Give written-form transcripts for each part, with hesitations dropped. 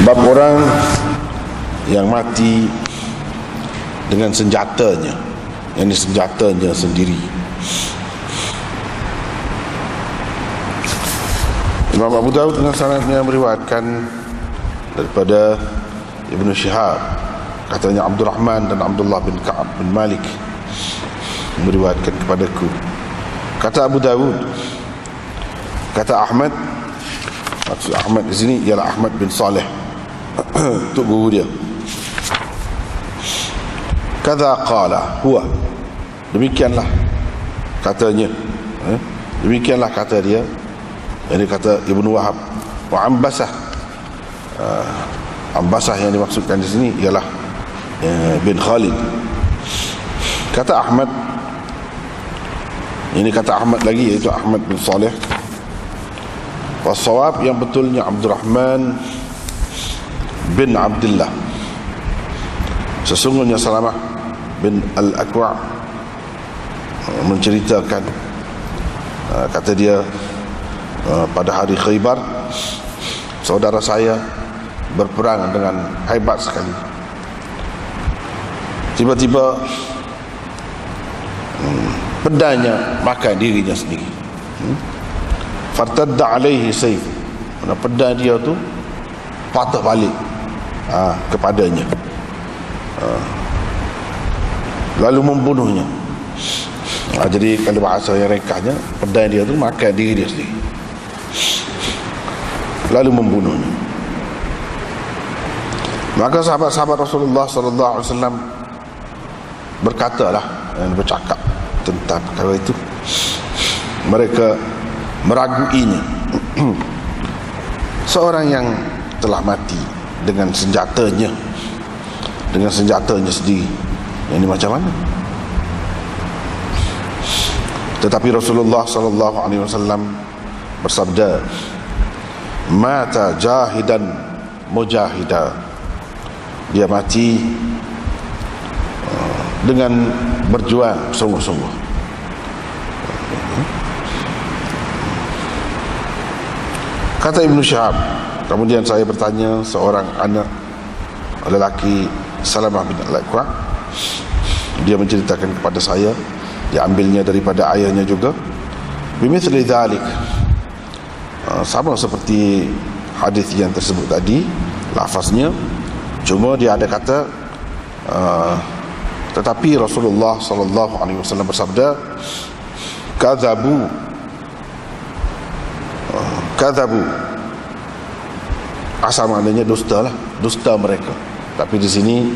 Bab orang yang mati dengan senjatanya, yang senjatanya sendiri. Imam Abu Dawud dengan sanadnya meriwayatkan daripada Ibnu Syihab, katanya Abdurrahman dan Abdullah bin Ka'ab bin Malik meriwayatkan kepadaku. Kata Abu Dawud, kata Ahmad, maksud Ahmad di sini ialah Ahmad bin Saleh, itu guru dia. Kadza qala huwa, demikianlah katanya, demikianlah kata dia. Ini kata Ibnu Wahab. Wa Ambasah, Ambasah yang dimaksudkan di sini ialah bin Khalid. Kata Ahmad, ini kata Ahmad lagi, iaitu Ahmad bin Saleh. Wasawab, yang betulnya Abdurrahman bin Abdullah. Sesungguhnya Salamah bin Al-Aqwa' menceritakan, kata dia, pada hari Khaybar saudara saya berperang dengan hebat sekali. Tiba-tiba pedangnya makan dirinya sendiri. Fartadda alaihi sayf, pedang dia tu patah balik kepadanya, lalu membunuhnya. Jadi kalau bahasa yang ringkasnya, pedang dia tu makan diri dia sendiri, lalu membunuhnya. Maka sahabat-sahabat Rasulullah sallallahu alaihi wasallam berkatalah, bercakap tentang perkara itu. Mereka meraguinya. Seorang yang telah mati dengan senjatanya sendiri, ini macam mana? Tetapi Rasulullah sallallahu alaihi wasallam bersabda, mata jahidan mujahida, dia mati dengan berjuang sungguh-sungguh. Kata Ibnu Syihab, kemudian saya bertanya seorang anak lelaki Salamah bin Al-Aqwa', dia menceritakan kepada saya, dia ambilnya daripada ayahnya juga, bimithli dzalik, sama seperti hadis yang tersebut tadi lafaznya, cuma dia ada kata tetapi Rasulullah sallallahu alaihi wasallam bersabda, kadzabu, kadzabu asal maknanya dusta lah, dusta mereka. Tapi di sini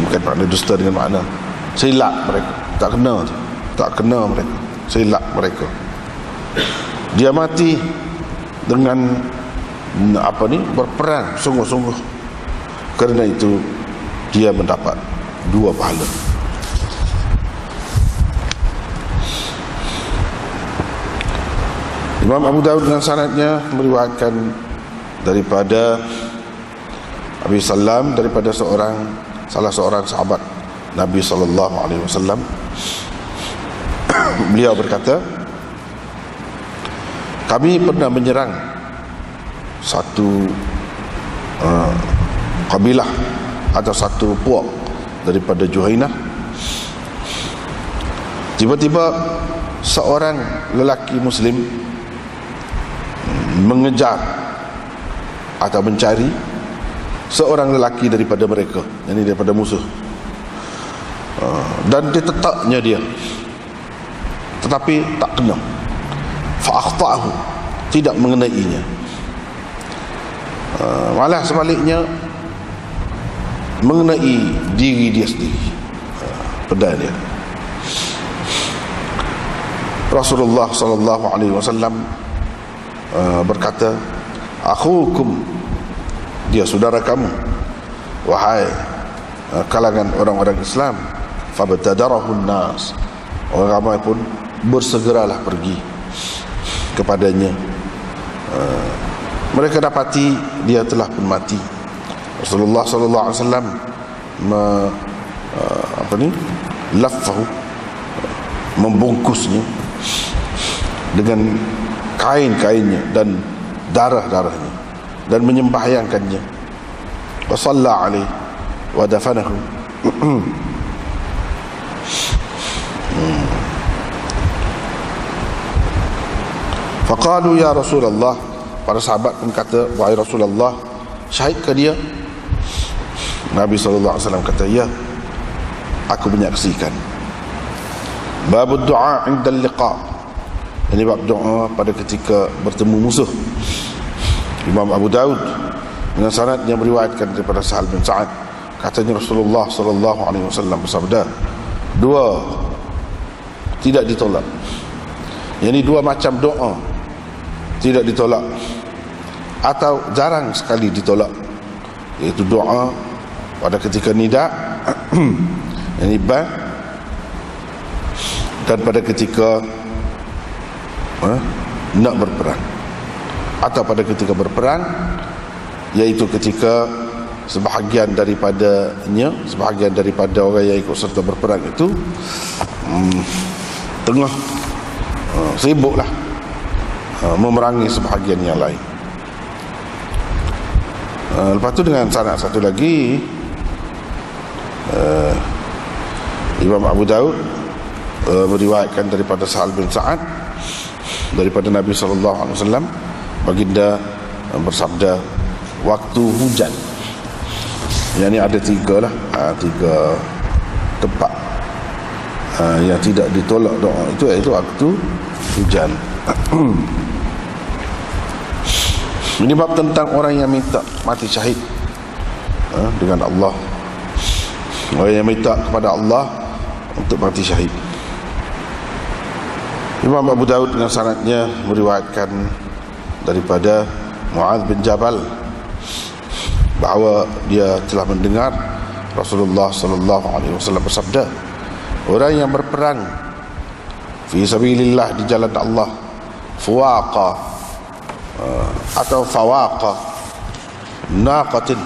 bukan makna dusta dengan makna silap mereka, tak kena mereka, silap mereka. Dia mati dengan berperang sungguh-sungguh. Kerana itu dia mendapat 2 pahala. Imam Abu Dawud dengan sanadnya meriwayatkan daripada Abi Salam, daripada salah seorang sahabat Nabi sallallahu alaihi wasallam. Beliau berkata, kami pernah menyerang satu kabilah atau satu puak daripada Juhainah. Tiba-tiba seorang lelaki muslim mengejar atau mencari seorang lelaki daripada mereka, ini daripada musuh, dan ditetaknya dia, tetapi tak kena. Fa'akhta'ahu, tidak mengenainya. Malah sebaliknya mengenai diri dia sendiri, pedang dia. Rasulullah sallallahu alaihi wasallam berkata, akhukum, dia saudara kamu, wahai kalangan orang-orang Islam. Fabtadarahun nas, orang ramai pun bersegeralah pergi kepadanya. Mereka dapati dia telah pun mati. Rasulullah sallallahu alaihi wasallam laffahu, membungkusnya dengan kain-kainnya dan darah-darahnya, dan menyembahyangkannya wa shalla alaihi wa dafanahu. Faqalu ya Rasulullah, para sahabat pun kata, wahai Rasulullah, syahid ke dia? Nabi SAW kata, ya, aku menyaksikan. Babud du'a inda liqa, ini bab doa pada ketika bertemu musuh. Imam Abu Daud dengan sanad yang meriwayatkan daripada Sahal bin Sa'ad, katanya Rasulullah SAW bersabda, dua tidak ditolak. Yang ini dua macam doa tidak ditolak atau jarang sekali ditolak, iaitu doa pada ketika nida yang ibadah, dan pada ketika nak berperang, atau pada ketika berperang, iaitu ketika sebahagian daripada orang yang ikut serta berperang itu tengah sibuklah memerangi sebahagian yang lain. Lepas tu dengan sanad satu lagi, Imam Abu Daud meriwayatkan daripada Sa'al bin Sa'ad daripada Nabi SAW, baginda bersabda, waktu hujan, yang ni ada tiga tempat yang tidak ditolak doa itu, iaitu waktu hujan. Ini bab tentang orang yang minta mati syahid dengan Allah, orang yang minta kepada Allah untuk mati syahid. Imam Abu Daud dengan sanadnya meriwayatkan daripada Mu'adz bin Jabal bahawa dia telah mendengar Rasulullah SAW bersabda, orang yang berperang fi sabilillah, di jalan Allah, fuwaqa atau fawaqa naqatin,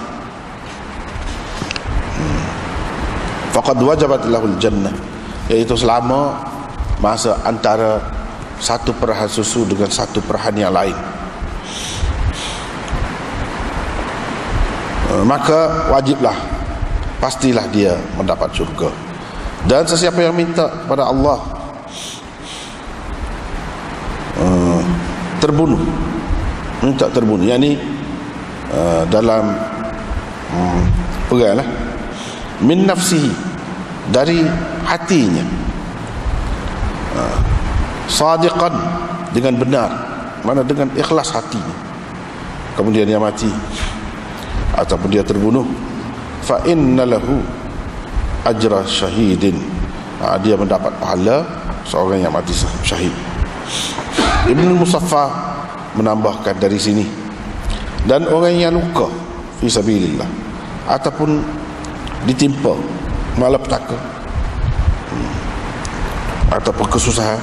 faqad wajabat lahul jannah, iaitu selama masa antara satu perahan susu dengan satu perahan yang lain, maka wajiblah, pastilah dia mendapat syurga. Dan sesiapa yang minta kepada Allah terbunuh, minta terbunuh, yang ni dalam pegang lah, min nafsihi, dari hatinya, sadiqan, dengan benar, mana dengan ikhlas hatinya, kemudian dia mati ataupun dia terbunuh, fa inna lahu ajra syahidin, dia mendapat pahala seorang yang mati syahid. Ibn Musaffah menambahkan dari sini, dan orang yang luka fi sabilillah ataupun ditimpa malapetaka ataupun kesusahan,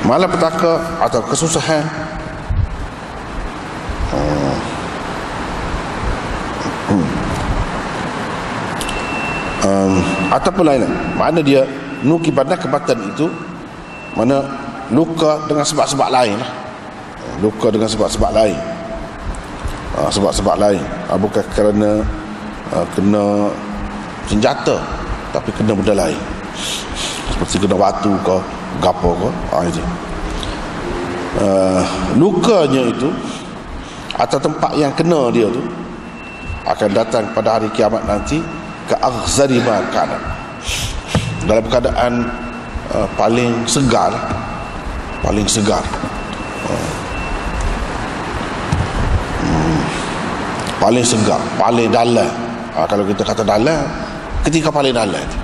malapetaka atau kesusahan, ataupun lain, mana dia nukibanah kebatan itu, mana luka dengan sebab-sebab lain lah, luka dengan sebab-sebab lain, sebab-sebab lain, bukan kerana kena senjata, tapi kena benda lain, seperti kena batu ke gapo ke, itu lukanya itu atau tempat yang kena dia tu akan datang pada hari kiamat nanti ke aghzari ma kana, dalam keadaan paling segar, paling segar, paling segar, paling dalam. Kalau kita kata dalam, ketika paling dalam itu,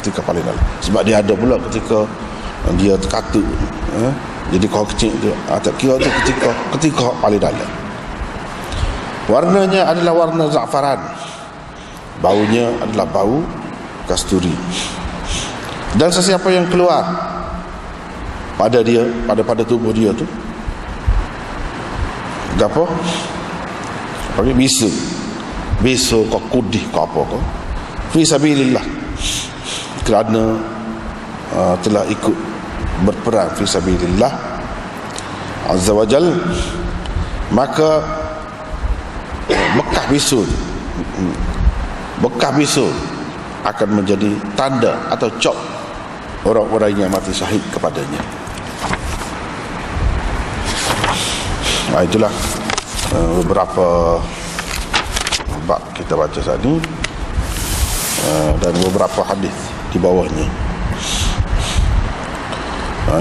ketika paling dalam. Sebab dia ada pula ketika dia terkatut, jadi kau kecil tu, tak kira tu ketika paling dalam. Warnanya adalah warna za'faran, baunya adalah bau kasturi. Dan sesiapa yang keluar pada dia, pada tubuh dia tu, gapo? Panggil bisu kau kudih kau apa kau, fi sabilillah, kerana telah ikut berperang fi sabilillah azza wajal, maka bekas bisul, bekas bisul akan menjadi tanda atau cop orang-orang yang mati syahid kepadanya. Itulah beberapa bab kita baca saat ini, dan beberapa hadis di bawahnya.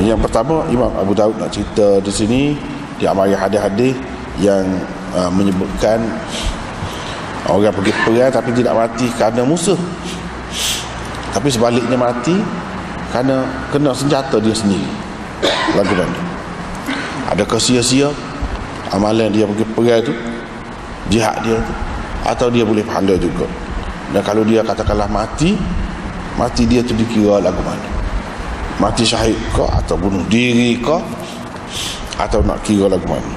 Yang pertama, Imam Abu Daud nak cerita di sini, dia amari hadis-hadis yang menyebutkan orang pergi perang tapi tidak mati kerana musuh, tapi sebaliknya mati kerana kena senjata dia sendiri. Lagu mana? Adakah sia-sia amalan dia pergi perang tu, jihad dia tu, atau dia boleh pahala juga? Dan kalau dia katakanlah mati dia tu dikira lagu mana? Mati syahid ke, atau bunuh diri ke, atau nak kira lagu mana?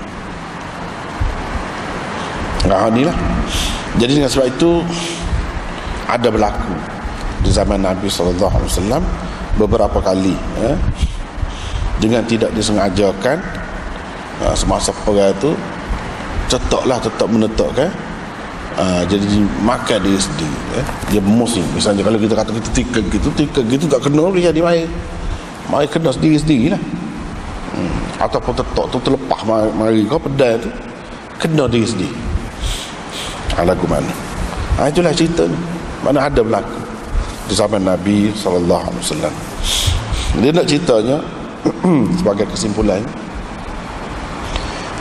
Inilah. Jadi dengan sebab itu ada berlaku di zaman Nabi SAW beberapa kali, dengan tidak disengajakan, semasa perang itu tetap menetapkan, jadi makan diri sendiri, dia bermusim. Misalnya kalau kita kata kita tikar gitu tak kena, dia jadi mai kena sendiri lah. Ataupun tetap tu terlepas mari kau pedal tu kena diri sendiri. Lagu mana? Itulah cerita ni. Mana ada berlaku di zaman Nabi SAW. Dia nak ceritanya sebagai kesimpulan,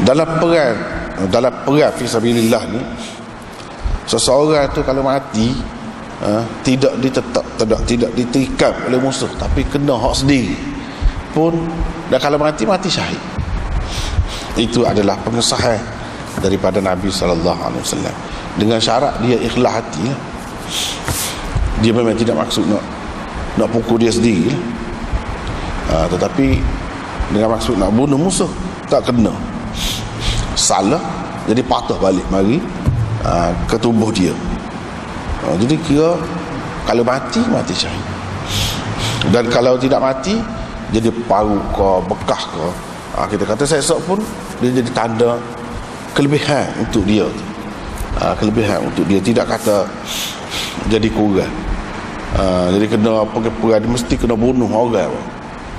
dalam perang fisabilillah ni, seseorang tu kalau mati tidak ditikam oleh musuh, tapi kena hak sendiri pun, dan kalau mati syahid. Itu adalah pengesahan daripada Nabi SAW, dengan syarat dia ikhlas hati lah. Dia memang tidak maksud nak pukul dia sendiri lah. Tetapi dengan maksud nak bunuh musuh, tak kena, salah, jadi patah balik mari ke tubuh dia. Jadi kira kalau mati syahid. Dan kalau tidak mati, jadi paru ke, bekas ke, kita kata sesok pun dia jadi tanda kelebihan untuk dia, tidak kata jadi kurang. Jadi kena perang dia mesti kena bunuh orang.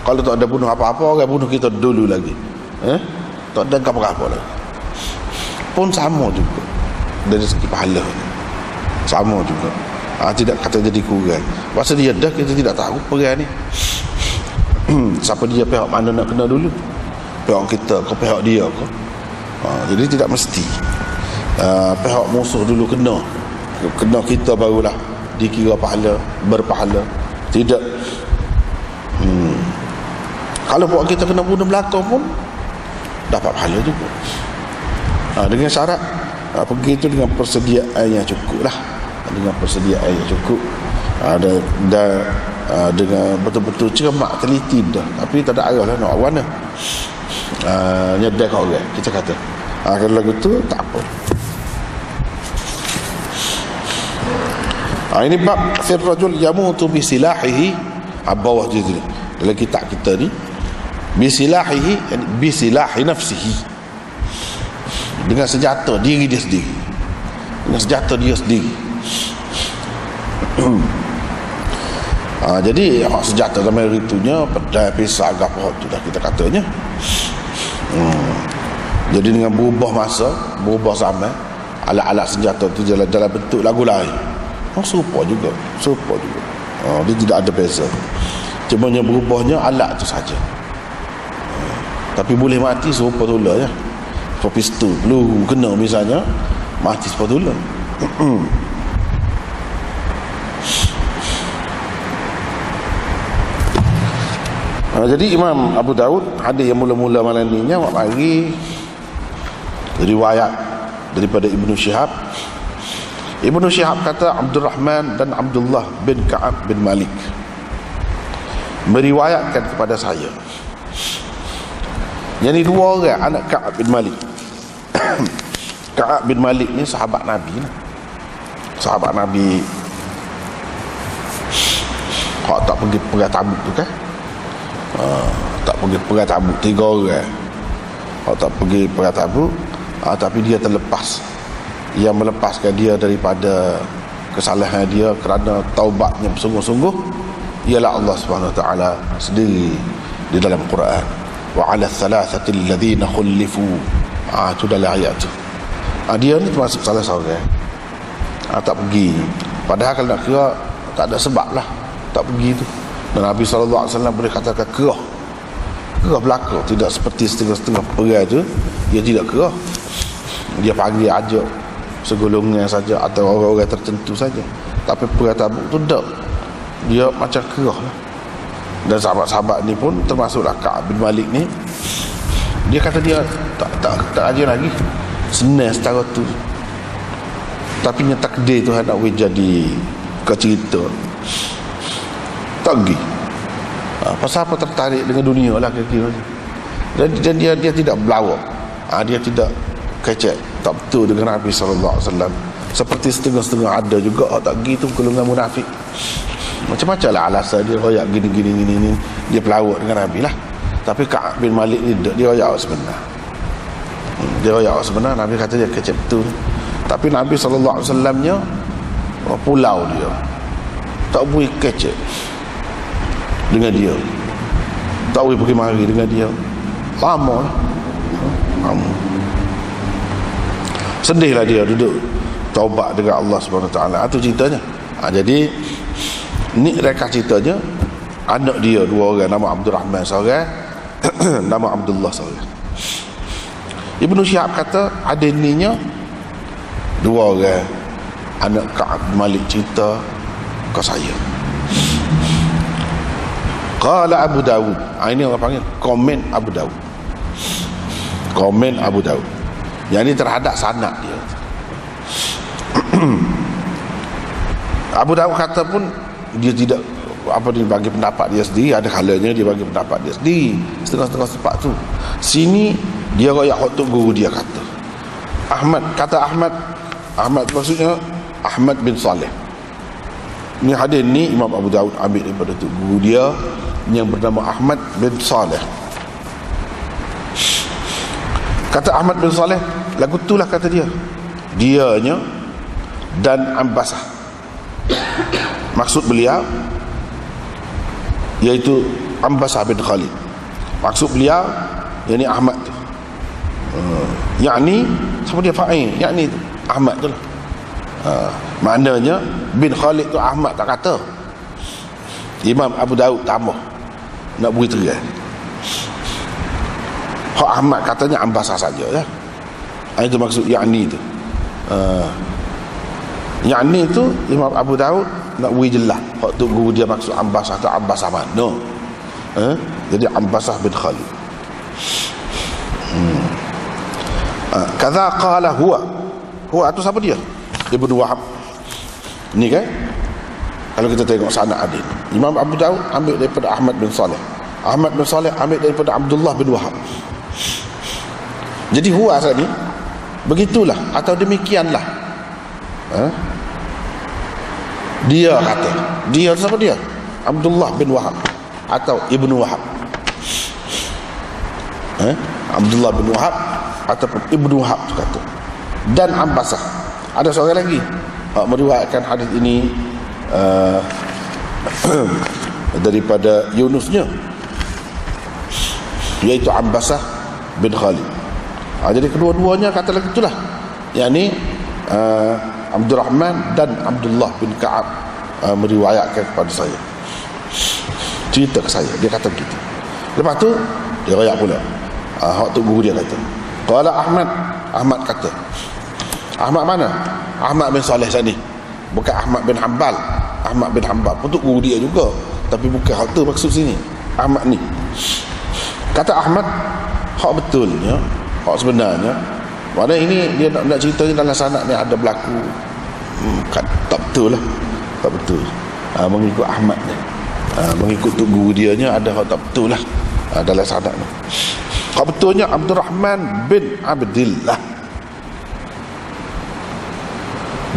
Kalau tak ada bunuh apa-apa, orang bunuh kita dulu lagi, tak ada apa-apa lagi, pun sama juga dari segi pahala, sama juga. Tidak kata jadi kurang. Masa dia dah, kita tidak tahu perang ni siapa dia, pihak mana nak kena dulu, pihak kita ke pihak dia ke. Jadi tidak mesti pihak musuh dulu kena kita barulah dikira berpahala. Tidak. Kalau buat kita kena bunuh belakang pun dapat pahala juga, dengan syarat pergi itu dengan persediaan yang cukup lah, dan dengan betul-betul cermat, teliti dah, tapi tak ada arah lah nak warna nyedek orang, kita kata kalau lagu tu tak apa. Ini bab fir rajul yamutu bi silahihi, bawah je dalam kitab kita ni, bi silahihi, bi silahi nafsihi, dengan senjata diri dia sendiri, jadi senjata zaman itunya pedang, pisau, apa tu dah kita katanya. Jadi dengan berubah masa, berubah zaman, alat-alat senjata tu dalam bentuk lagu lain, serupa juga. Dia tidak ada beza, cuma yang berubahnya alat tu saja. Tapi boleh mati serupa tulah ya. Pistol, peluru kena misalnya, mati serupa tulah. Jadi Imam Abu Daud hadis yang mula-mula malam ni mari riwayat daripada Ibnu Syihab. Ibnu Syihab kata Abdul Rahman dan Abdullah bin Ka'ab bin Malik meriwayatkan kepada saya. Yang ni dua orang anak Ka'ab bin Malik. Ka'ab bin Malik ni sahabat Nabi. Sahabat Nabi. Kau tak pergi perang Tabuk tu kan? Tak pergi perang Tabuk, 3 orang. Kau tak pergi perang Tabuk, tapi dia terlepas yang melepaskan dia daripada kesalahan dia kerana taubatnya bersungguh-sungguh ialah Allah Subhanahu wa taala sendiri di dalam Quran. Wa 'ala thalathati alladhina khulifu. Itu dalam ayat tu. Dia ni termasuk salah seorang. Tak pergi. Padahal kalau nak kira tak ada sebab lah tak pergi tu. Dan Nabi SAW boleh katakan kerah belaka, tidak seperti setengah-setengah perang tu. Dia tidak kerah, dia panggil ajak segolongan saja atau orang-orang tertentu saja. Tapi perang Tabuk tu tak, dia macam kerah lah. Dan sahabat-sahabat ni pun termasuklah Ka'ab bin Malik ni, dia kata dia tak ajar lagi, senang setara tu. Tapi nya takdir Tuhan nak jadi kecerita tak pergi. Pasal apa tertarik dengan dunia lah kira-kira. Dan dia tidak berlawak, dia tidak kecek, tak betul dengan Nabi SAW. Seperti setengah-setengah ada juga tak pergi tu golongan munafik. Macam-macam lah alasan dia, royak gini. Dia pelawak dengan Nabi lah. Tapi Ka'ab bin Malik ni dia royak sebenar. Dia royak sebenar. Nabi kata dia kecek betul. Tapi Nabi SAW nya pulau dia, tak boleh kecek dengan dia, tak boleh pergi mari dengan dia. Lama. Sedihlah dia duduk taubat dengan Allah Subhanahu Wa Taala. Itu ceritanya. Jadi ni reka ceritanya. Anak dia dua orang, nama Abdul Rahman seorang, nama Abdullah seorang. Ibnu Syihab kata ada ininya dua orang anak Ka'ab Malik cerita ke saya. Qala Abu Dawud. Ini orang panggil komen Abu Dawud. Komen Abu Dawud. Yang ini terhadap sanad dia. Abu Dawud kata pun dia tidak dia bagi pendapat dia sendiri. Ada kalanya dia bagi pendapat dia sendiri, setengah-setengah sebab tu. Sini dia royak khutbah guru dia kata Ahmad maksudnya Ahmad bin Saleh. Ni hadis ni Imam Abu Dawud ambil daripada tu guru dia yang bernama Ahmad bin Saleh. Kata Ahmad bin Saleh, lagu itulah kata dianya dan Ambasah. Maksud beliau iaitu Ambasah bin Khalid. Maksud beliau yakni Ahmad tu. Yakni siapa dia fa'il? Yakni tu Ahmad tu lah. Maknanya bin Khalid tu Ahmad tak kata. Imam Abu Daud tambah nak beri terai. Hak Ahmad katanya Ambasah saja ya. Itu maksud yakni tu. Yakni tu Imam Abu Daud nak beri jelas. Hak tu guru dia maksud Ambasah tu Ambasah mana? Jadi Ambasah bin Khalid. Kadza qala huwa tu siapa dia? Ibnu Wahab. Ni kan kalau kita tengok sanad adil, Imam Abu Daud ambil daripada Ahmad bin Saleh, Ahmad bin Saleh ambil daripada Abdullah bin Wahab. Jadi huwa asal ni begitulah atau demikianlah. Dia kata, dia siapa dia? Abdullah bin Wahab atau Ibnu Wahab. Abdullah bin Wahab ataupun Ibnu Wahab tu kata. Dan Ambasah. Ada seorang lagi meriwayatkan hadis ini daripada Yunusnya, iaitu Ambasah bin Khalid. Jadi kedua-duanya kata lagi itulah, yakni Abdul Rahman dan Abdullah bin Ka'ab meriwayatkan kepada saya, cerita ke saya, dia kata begitu. Lepas tu dia royak pula hak tu guru dia kata qala Ahmad kata. Ahmad mana? Ahmad bin Saleh sini, bukan Ahmad bin Hanbal. Ahmad bin Hanbal pun tu guru dia juga, tapi bukan hak tu maksud sini. Ahmad ni kata Ahmad hak betulnya, hak sebenarnya, mana ini dia nak ceritanya dalam sanad ni ada berlaku tak betul lah, tak betul. Mengikut Ahmad ni, mengikut tu guru dia nya ada hak tak betul lah dalam sanad ni. Hak betulnya Abdul Rahman bin Abdillah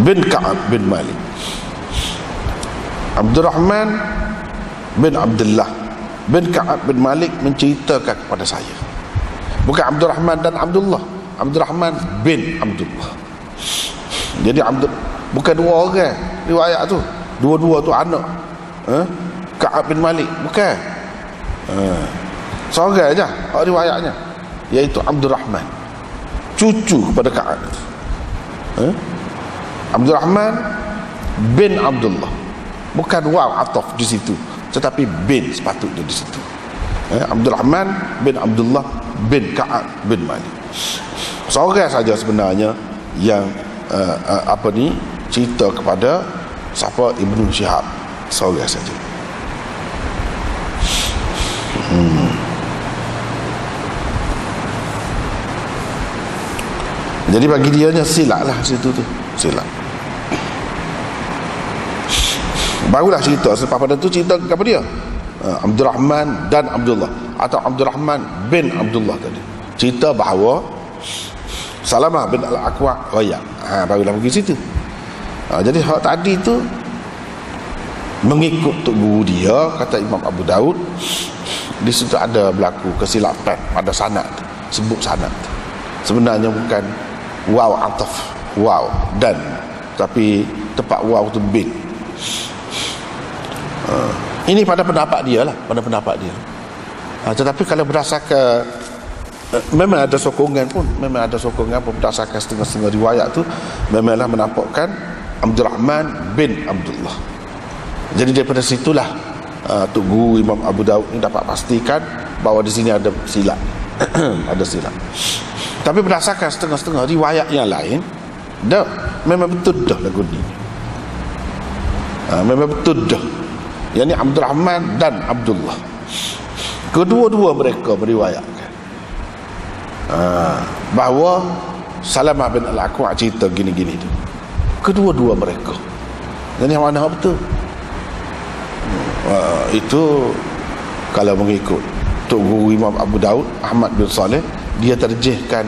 bin Ka'ab bin Malik. Abdul Rahman bin Abdullah bin Ka'ab bin Malik menceritakan kepada saya. Bukan Abdul Rahman dan Abdullah, Abdul Rahman bin Abdullah. Jadi bukan dua orang riwayat tu, dua-dua tu anak Ka'ab bin Malik, bukan. Seorang aja riwayatnya, iaitu Abdul Rahman, cucu kepada Ka'ab. Abdul Rahman bin Abdullah, bukan waw ataf di situ, tetapi bin sepatutnya di situ. Abdul Rahman bin Abdullah bin Ka'ab bin Malik. Seorang saja sebenarnya yang cerita kepada siapa Ibnu Syihab, seorang saja. Jadi bagi dia nya silap lah situ tu, silap. Barulah cerita selepas pada tu cerita kepada dia Abdul Rahman dan Abdullah, atau Abdul Rahman bin Abdullah tadi. Cerita bahawa Salamah bin Al-Aqwa royak. Barulah pergi situ. Jadi hak tadi tu mengikut tok guru dia, kata Imam Abu Daud, di situ ada berlaku kesilapan pada sanad, sebut sanad. Sebenarnya bukan waw ataf, waw dan, tapi tepat waw tu bin. Ini pada pendapat dia lah, pada pendapat dia. Tetapi kalau berdasarkan memang ada sokongan pun, berdasarkan setengah-setengah riwayat tu memanglah menampakkan Abdul Rahman bin Abdullah. Jadi daripada situlah Tok Guru Imam Abu Daud ni dapat pastikan bahawa di sini ada silap. Ada silap. Tapi berdasarkan setengah-setengah riwayat yang lain, dah memang betul dah lagu ni. Memang betul dah. Yang ni Abdul Rahman dan Abdullah, kedua-dua mereka meriwayatkan bahawa Salamah bin Al-Aqwa cerita gini-gini tu. Kedua-dua mereka. Dan yang mana betul? Itu kalau mengikut Tok Guru Imam Abu Daud, Ahmad bin Saleh, dia terjihkan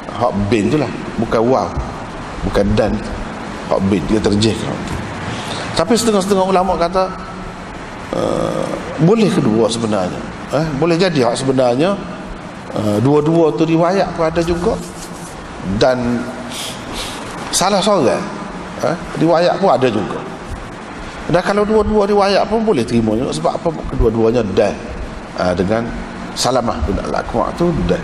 hak bin tu lah, bukan waw, bukan dan, hak bin dia terjihkan. Tapi setengah-setengah ulama kata boleh kedua sebenarnya. Boleh jadi hak sebenarnya dua-dua tu riwayat pun ada juga, dan salah seorang riwayat pun ada juga. Dan kalau dua-dua riwayat pun boleh terima juga. Sebab apa? Kedua-duanya dah dengan Salamah bin Al-Aqwa tu dah.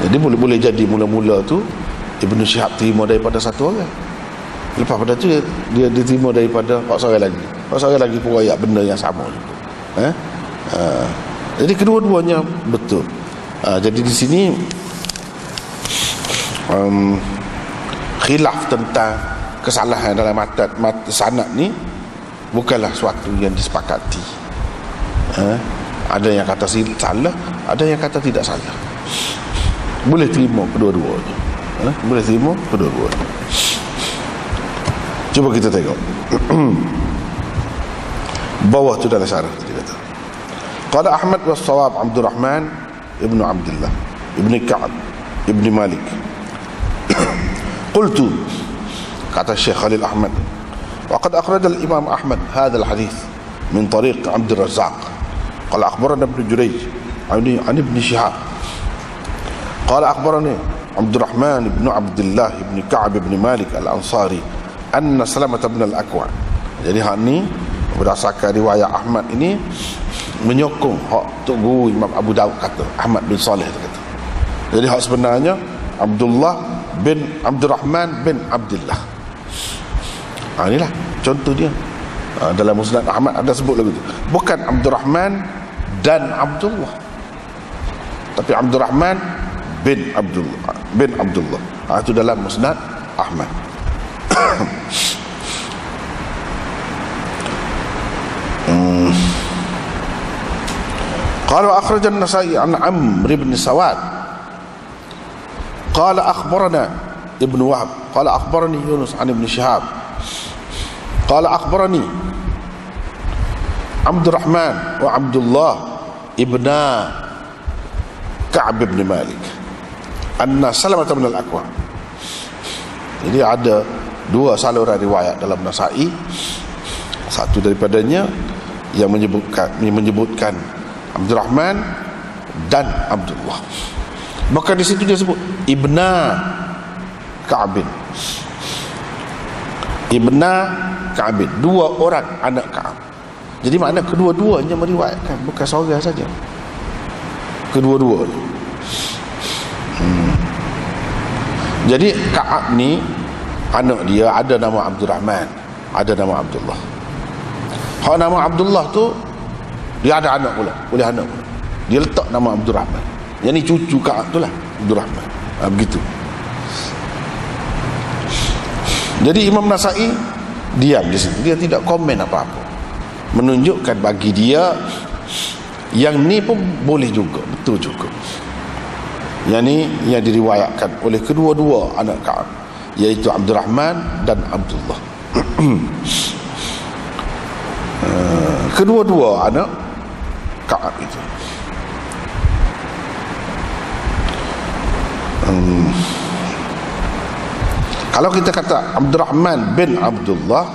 Jadi boleh jadi mula-mula tu Ibnu Syihab terima daripada satu orang, lepas pada tu dia diterima daripada seorang lagi pun riwayat benda yang sama juga. Jadi kedua-duanya betul. Jadi di sini khilaf tentang kesalahan dalam sanad ni bukanlah suatu yang disepakati. Ada yang kata salah, ada yang kata tidak salah. Boleh terima kedua-duanya. Boleh terima kedua-duanya. Cuba kita tengok bawah tu dalam syarah tadi kata, qala Ahmad was sawab Abdul Rahman ibnu Abdullah ibni Ka'ab ibni Malik. Qultu, kata Syekh Khalil Ahmad, waqad akhraj al-Imam Ahmad hadha al-hadith min tariq Abd al-Razzaq qala akhbarana Ibn Jurayj an Ibn Shihab qala akhbarani Abdul Rahman ibn Abdullah ibn Ka'ab ibn Malik al-Ansari anna Salamah bin Al-Aqwa. Jadi hak ni berdasarkan riwayat Ahmad ini menyokong hak Tok Guru Imam Abu Daud kata, Ahmad bin Saleh kata. Jadi hak sebenarnya Abdullah bin Abdul Rahman bin Abdullah. Inilah contoh dia. Dalam Musnad Ahmad ada sebut lagu tu. Bukan Abdul Rahman dan Abdullah, tapi Abdul Rahman bin Abdullah. Itu dalam Musnad Ahmad. قال أخرج النسائي عن عمرو بن سواد قال أخبرنا ابن وهب قال أخبرني يونس عن ابن شهاب قال أخبرني عبد الرحمن وعبد الله ابن Ka'ab bin Malik anna Salamah bin Al-Aqwa. Jadi ada dua saluran riwayat dalam Nasa'i. Satu daripadanya yang menyebutkan Abdul Rahman dan Abdullah. Maka di situ dia sebut Ibna Ka'bin. Ibna Ka'bin, dua orang anak Ka'ab. Jadi makna kedua-duanya meriwayatkan, bukan seorang saja. Kedua-duanya. Jadi Ka'ab ni anak dia ada nama Abdul Rahman, ada nama Abdullah. Hak nama Abdullah tu dia ada anak pula, boleh anak pula. Dia letak nama Abdul Rahman. Yang ni cucu Ka'ab tu lah, Abdul Rahman. Begitu. Jadi Imam Nasa'i diam di sini, dia tidak komen apa-apa, menunjukkan bagi dia yang ni pun boleh juga, betul juga. Yang ni yang diriwayatkan oleh kedua-dua anak Ka'ab, iaitu Abdul Rahman dan Abdullah. Kedua-dua anak Ka'ab itu. Kalau kita kata Abdul Rahman bin Abdullah,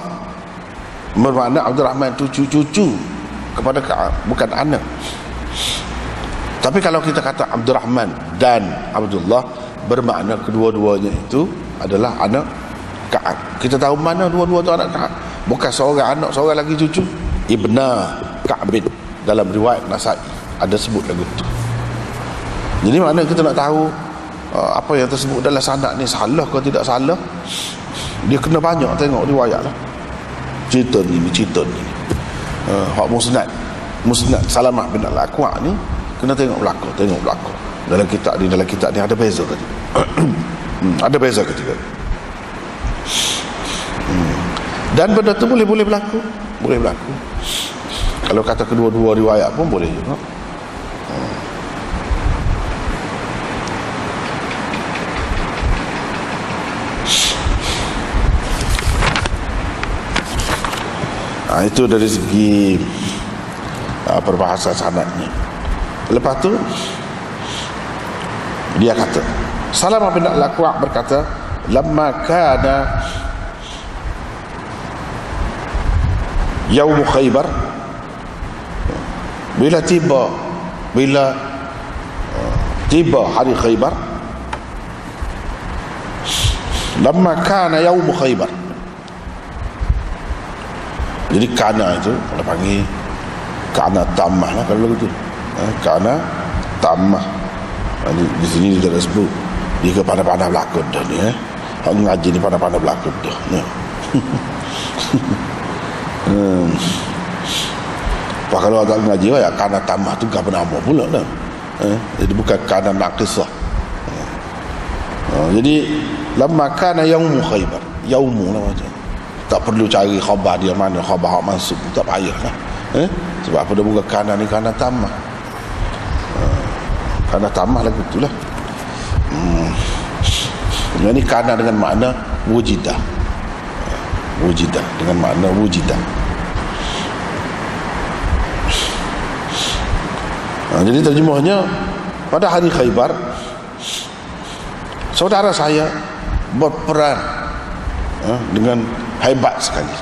bermakna Abdul Rahman itu cucu kepada Ka'ab, bukan anak. Tapi kalau kita kata Abdul Rahman dan Abdullah, bermakna kedua-duanya itu adalah anak Ka'ab. Kita tahu mana dua-dua itu anak Ka'ab, bukan seorang anak, seorang lagi cucu. Ibna Ka'bin, dalam riwayat Nasa'i ada sebut lagu itu. Jadi mana kita nak tahu apa yang tersebut dalam sanad ni salah ke tidak salah, dia kena banyak tengok riwayat lah. Cerita ni hak musnad Salamah bin Al-Aqwa ni kena tengok belakang. Dalam kitab ni ada beza ke tidak? Ada beza ke tidak? Dan benda tu boleh berlaku. Kalau kata kedua-dua riwayat pun boleh juga. Itu dari segi perbahasan sanadnya. Lepas tu dia kata, Salamah bin Al-Aqwa berkata, lamma kana yaum Khaybar, bila tiba hari Khaybar, lamma kana yaum Khaybar. Jadi kana itu kalau panggil kana tamah lah kalau begitu. Kana tamah. Di sini dia sebut dia ke pandai-pandai berlakon dah ni. Hak ngaji ni pandai-pandai berlakon dah. Pak kalau agak ngaji ya kana tamah tu apa nama pula dah. Jadi bukan kana naqisah. Jadi lamma kana yaum Khaybar, yaumu lah macam. Tak perlu cari khabar dia mana, khabar hak mansub, tak payah lah. Sebab apa dia buka kanan ni, kanan tamah. Kanan tamah lagu tu lah. Yang ni kanan dengan makna wujidah. Wujidah dengan makna wujidah. Jadi terjemahnya, pada hari Khaybar saudara saya berperang dengan hebat sekali.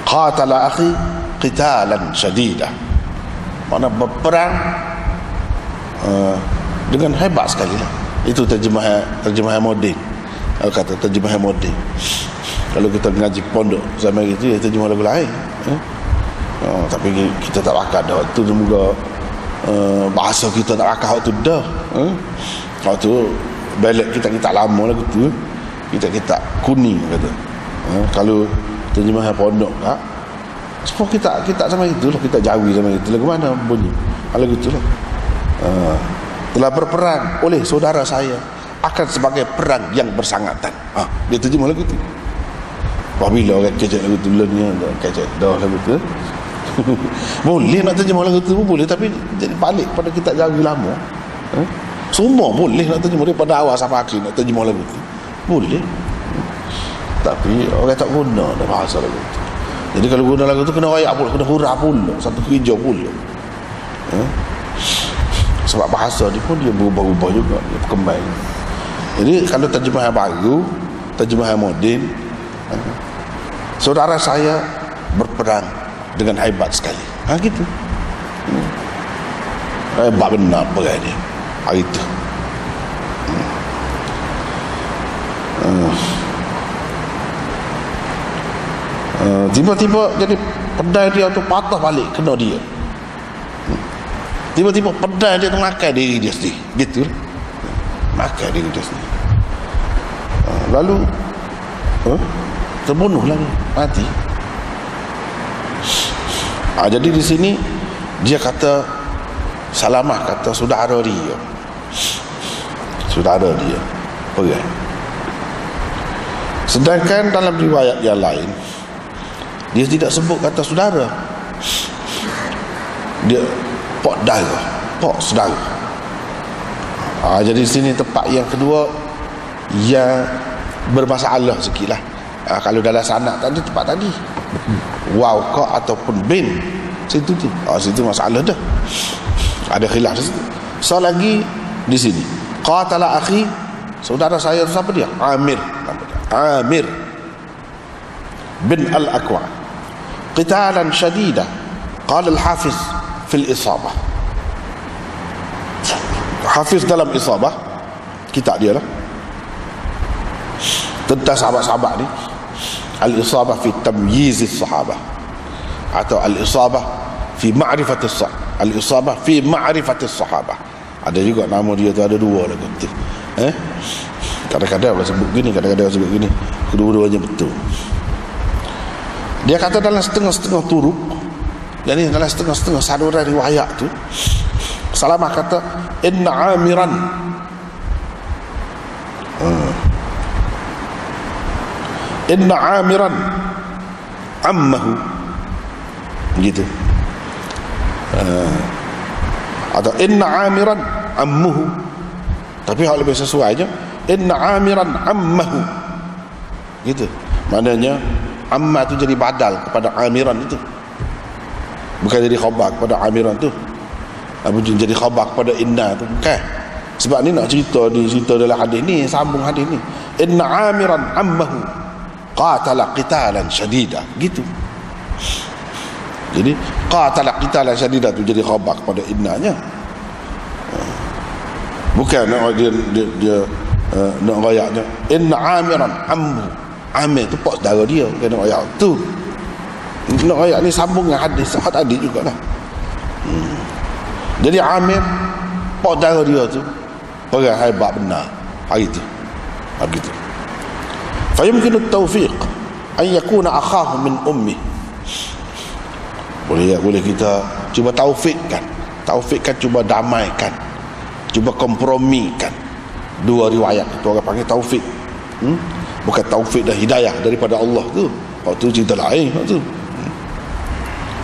Qatala akhi qitalan syadidah, makna berperang dengan hebat sekali lah. Itu terjemahan moden. Kata terjemahan moden. Kalau kita ngaji pondok zaman itu, ya terjemah lagu lain. Tapi kita tak pakai dah. Itu semoga bahasa kita tak pakai waktu dah. Waktu balik kita lama lagu tu, kita kuning kata. Kalau terjemahan pondok tak, sebab kita sama itulah, kita jawi sama itu lagu mana bunyi lagu itulah. Telah berperang oleh saudara saya akan sebagai perang yang bersangatan. Dia terjemah lagu itu. Apabila orang kecek lagu tu lennya kecek dah lagu tu. Boleh nak terjemah lagu tu pun boleh, tapi jadi balik pada kita jawi lama. Semua boleh nak terjemah daripada awal sampai akhir, nak terjemah lagu tu boleh. Tapi orang tak guna dah bahasa lagu tu. Jadi kalau guna lagu tu kena royak pula, kena hurah pula, satu kerja pula. Sebab bahasa dia pun dia berubah-ubah juga, dia berkembang. Jadi kalau terjemahan baru, terjemahan moden, saudara saya berperang dengan hebat sekali. Gitu. Hebat benar perang dia. Itu. Tiba-tiba jadi pedai dia tu patah balik kena dia. Tiba-tiba pedai dia tu makan diri dia sendiri. Gitu. Makan diri dia sendiri. Lalu terbunuh lagi, mati. Jadi di sini dia kata Salamah kata saudara dia perai. Sedangkan dalam riwayat yang lain dia tidak sebut kata saudara, dia pok darah, pok saudara. Jadi di sini tempat yang kedua yang bermasalah sikit lah. Kalau dalam sanak tadi tempat tadi waw ka ataupun bin, situ tu situ masalah dah, ada khilaf di situ. So lagi di sini qatala akhi, saudara saya tu siapa dia? Amir bin al-Aqwa qitalan syadida. Qala al-Hafiz fil Isabah, Hafiz dalam Isabah kitab dia lah tentang sahabat-sahabat ni, Al-Isabah fi tamyiz as-sahabah atau Al-Isabah fi ma'rifat as-sahabah, Al-Isabah fi ma'rifat as-sahabah. Ada juga nama dia tu, ada dua lah kata. Kadang-kadang orang sebut gini, kadang-kadang orang sebut gini, kedua-duanya betul. Dia kata dalam setengah-setengah turuk, jadi dalam setengah-setengah saluran riwayat tu, Salamah kata inna Amiran ammahu, begitu. Atau inna Amiran ammuhu, tapi hal lebih sesuai aja inna Amiran ammahu, gitu. Maknanya amma tu jadi badal kepada Amiran itu, bukan jadi khabar kepada Amiran tu, jadi khabar kepada inna tu, bukan. Sebab ni nak cerita dalam hadis ni, sambung hadis ni, inna Amiran ammahu qatala qitalan syadida, gitu. Jadi qatala qitalan syadida tu jadi khabar kepada innanya, bukan dia nak rayaknya inna Amiran ammu. Amir tu pak saudara dia, bukan nak rayak tu. Nak rayak ni sambung dengan hadis tadi jugalah. Jadi Amir pak saudara dia tu orang hebat benar hari tu. Begitu. Fayumkinu at-tawfiq an yakuna akhahu min ummi. Boleh kita cuba taufikkan, cuba damaikan, cuba kompromikan dua riwayat itu, orang panggil taufik. Bukan taufik dan hidayah daripada Allah tu, waktu cerita lain waktu tu.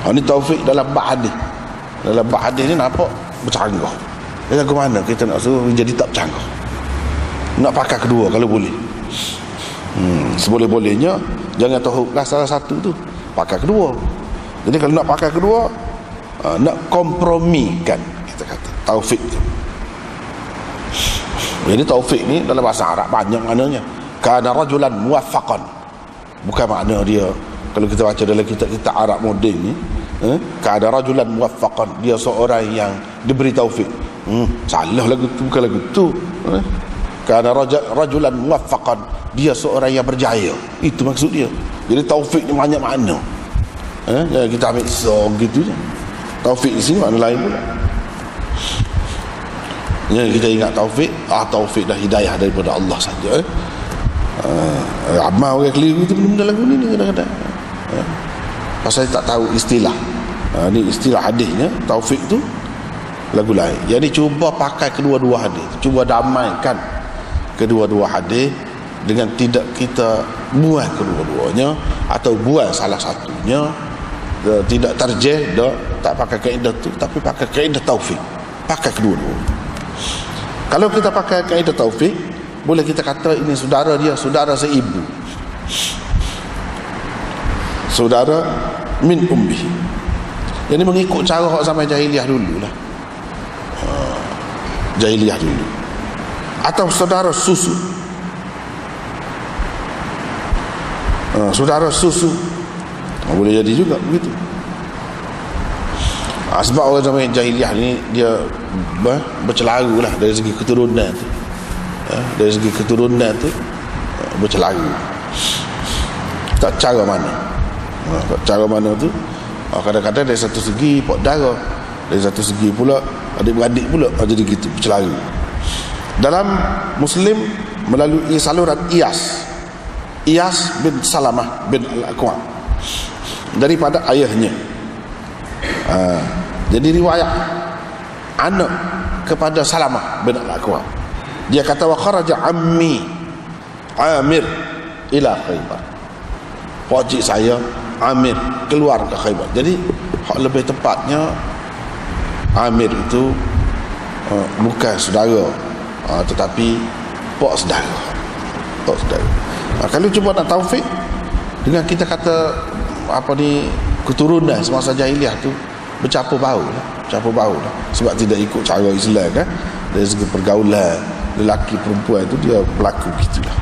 Ini taufik dalam bab hadis. Dalam bab hadis ni nampak bercanggah. Dia ke mana kita nak suruh jadi tak bercanggah, nak pakai kedua kalau boleh. Seboleh-bolehnya jangan tahulah salah satu tu, pakai kedua. Jadi kalau nak pakai kedua, nak kompromikan, kita kata taufik tu. Jadi taufik ni dalam bahasa Arab banyak maknanya. Kana rajulan muwaffaqan, bukan makna dia kalau kita baca dalam kitab-kitab Arab moden ni, kana rajulan muwaffaqan, dia seorang yang diberi taufik. Salah lagu tu, bukan lagu tu. Kana rajulan muwaffaqan, dia seorang yang berjaya, itu maksud dia. Jadi taufik ni banyak makna. Jangan kita ambil so gitu je. Taufik di sini makna lain pula. Jangan kita ingat taufik, taufik dan hidayah daripada Allah saja. Amal orang keliru tu benda lagu ni kadang-kadang. Pasal tak tahu istilah. Ni istilah hadisnya, taufik tu lagu lain. Jadi cuba pakai kedua-dua hadis, cuba damaikan kedua-dua hadis dengan tidak kita buang kedua-duanya atau buang salah satunya, tidak tarjih, tak pakai kaedah tu, tapi pakai kaedah taufik, pakai kedua-dua. Kalau kita pakai kaedah taufik, boleh kita kata ini saudara dia, saudara seibu, saudara min ummi. Jadi mengikut cara hak zaman jahiliah dulu lah, jahiliah dulu. Atau saudara susu, saudara susu, boleh jadi juga begitu. Sebab orang zaman jahiliah ni dia bercelaru lah dari segi keturunan tu. Dari segi keturunan tu bercelaru. Tak cara mana. Tak cara mana tu, kadang-kadang dari satu segi pak darah, dari satu segi pula adik-beradik pula jadi gitu bercelaru. Dalam Muslim melalui saluran Iyas bin Salamah bin Al-Aqwa daripada ayahnya. Jadi riwayat anak kepada Salamah bin Al-Aqwa, dia kata wa kharaja ammi Amir ila Khaybar. Pakcik saya Amir keluar ke Khaybar. Jadi lebih tepatnya Amir itu bukan saudara, tetapi pak saudara. Kalau cuba nak taufik dengan kita kata apa ni, keturunan semasa jahiliah tu bercampur baur lah. Sebab tidak ikut cara Islam kan. Dari segi pergaulan lelaki perempuan tu dia berlaku gitulah.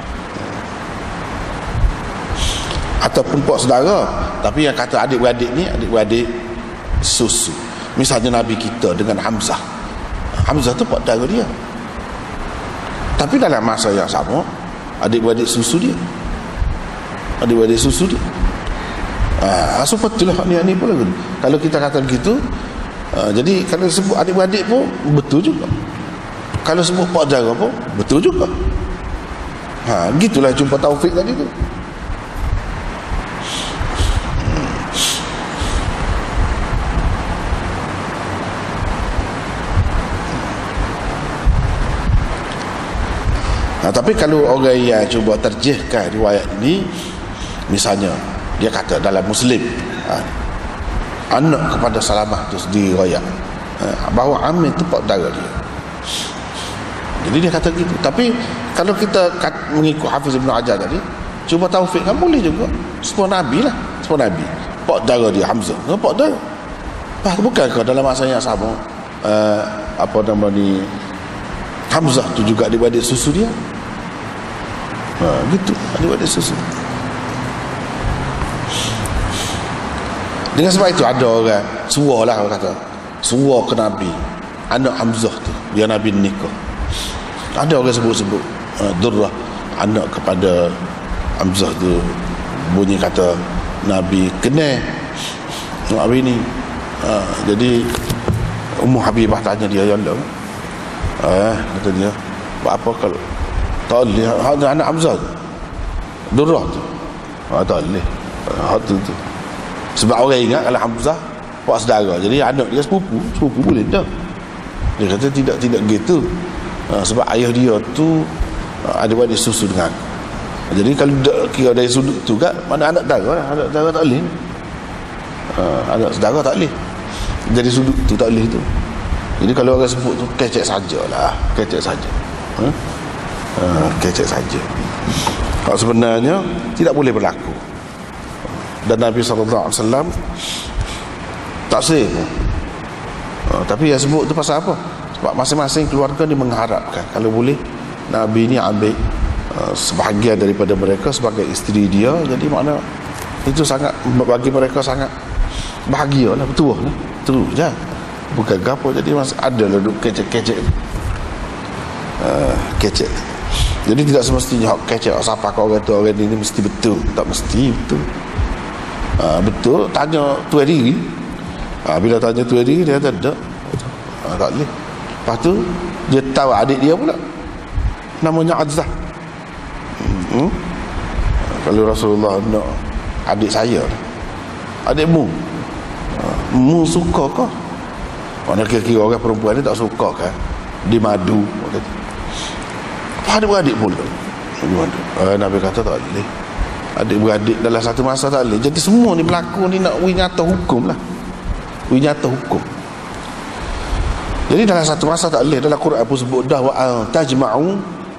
Ataupun pak saudara, tapi yang kata adik-beradik ni adik-beradik susu. Misalnya Nabi kita dengan Hamzah tu pak saudara dia, tapi dalam masa yang sama adik-beradik susu dia. Seperti itulah ni pula. Kalau kita kata begitu, jadi kalau sebut adik-beradik pun betul juga, kalau sebut pak saudara pun betul juga. Gitulah jumpa taufik tadi tu. Tapi kalau orang yang cuba terjihkan riwayat ini, misalnya dia kata dalam Muslim, anak kepada Salamah tu diriwayat bahawa Amir tu pak saudara dia. Jadi dia kata gitu. Tapi kalau kita mengikut Hafiz Ibn Hajar tadi, cuba taufik kan boleh juga. Sepuluh Nabi lah, pak saudara dia Hamzah, pak saudara. Bukankah dalam masa yang sama apa nama ni, Hamzah tu juga adik-adik susu dia? Gitu, adik-adik susu. Dengan sebab itu ada orang suruh lah, orang kata suruh ke Nabi anak Hamzah tu dia Nabi nikah. Ada orang sebut-sebut Durrah anak kepada Hamzah tu, bunyi kata Nabi kenal Nabi ni. Jadi Ummu Habibah tanya dia, ya Allah, kata dia, buat apa kalau tak boleh anak Hamzah tu Durrah tu? Tak boleh tu. Sebab orang ingat kalau Hamzah pak saudara, jadi anak dia sepupu boleh tak? Dia kata tidak gitu. Sebab ayah dia tu ada adik susu dengan aku. Jadi kalau kira dari sudut tu kan, mana anak saudara lah, anak saudara tak boleh. Anak saudara tak boleh. Jadi sudut tu tak boleh tu. Jadi kalau orang sebut tu kecek sajalah, kecek saja. Kecek saja. Kalau sebenarnya tidak boleh berlaku. Dan Nabi SAW tak sih. Tapi yang sebut tu pasal apa? Sebab masing-masing keluarga ni mengharapkan kalau boleh Nabi ni ambil sebahagian daripada mereka sebagai isteri dia. Jadi makna itu sangat bagi mereka sangat bahagia lah, betul lah. Terus je, bukan gapo. Jadi ada lah duk kecek-kecek. Kecek. Jadi tidak semestinya hak kecek siapa kau orang tu orang ni mesti betul. Tak mesti betul. Betul tanya tuan diri. Bila tanya tuan diri dia kata tak. Tak boleh. Lepas tu dia tahu adik dia pula namanya Azzah. Kalau Rasulullah nak adik saya, adikmu, mu suka kah? Mana kira-kira orang perempuan ni tak suka kan di madu. Adik-beradik pula Nabi kata tak boleh. Adik-beradik dalam satu masa tak boleh. Jadi semua ni berlaku ni nak nyata hukum lah. Nyata hukum. Jadi dalam satu masa tak boleh. Dalam Quran pun sebut dah wa tajma'u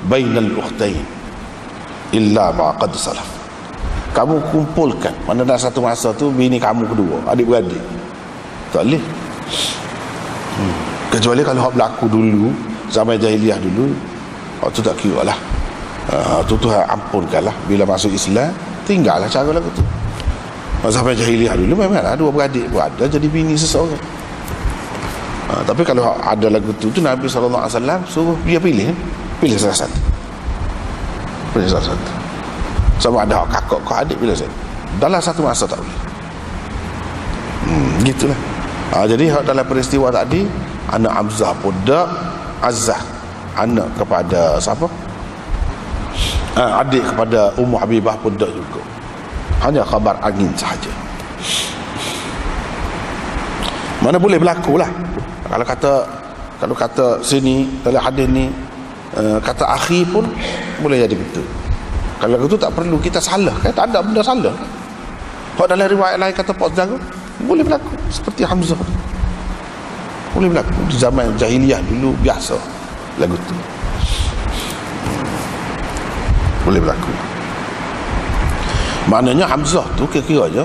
bainal ukhtain illa ma qad salaf. Kamu kumpulkan, mana dalam satu masa tu bini kamu kedua, adik-beradik. Tak boleh. Kecuali kalau hak berlaku dulu zaman jahiliah dulu, tu tak kira lah. Tu Tuhan ampunkanlah. Bila masuk Islam tinggallah cara lagu tu. Sampai jahiliah dulu memang ada dua beradik pun ada jadi bini seseorang. Tapi kalau ada lagu tu Nabi SAW suruh dia pilih salah satu. sama ada hak kakak kau adik bila saya dalam satu masa tak boleh. Gitulah. Jadi dalam peristiwa tadi anak Hamzah pun dak, Azzah anak kepada siapa, adik kepada Ummu Habibah pun dak juga. Hanya khabar angin sahaja. Mana boleh berlaku lah. Kalau kata sini dalam hadis ni kata akhi pun boleh jadi betul. Kalau itu tak perlu kita salah kan, tak ada benda salah. Kalau dalam riwayat lain kata Pak Zago boleh berlaku seperti Hamzah. Boleh berlaku di zaman jahiliyah dulu biasa lagu tu. Boleh berlaku. Maknanya Hamzah tu kira-kira je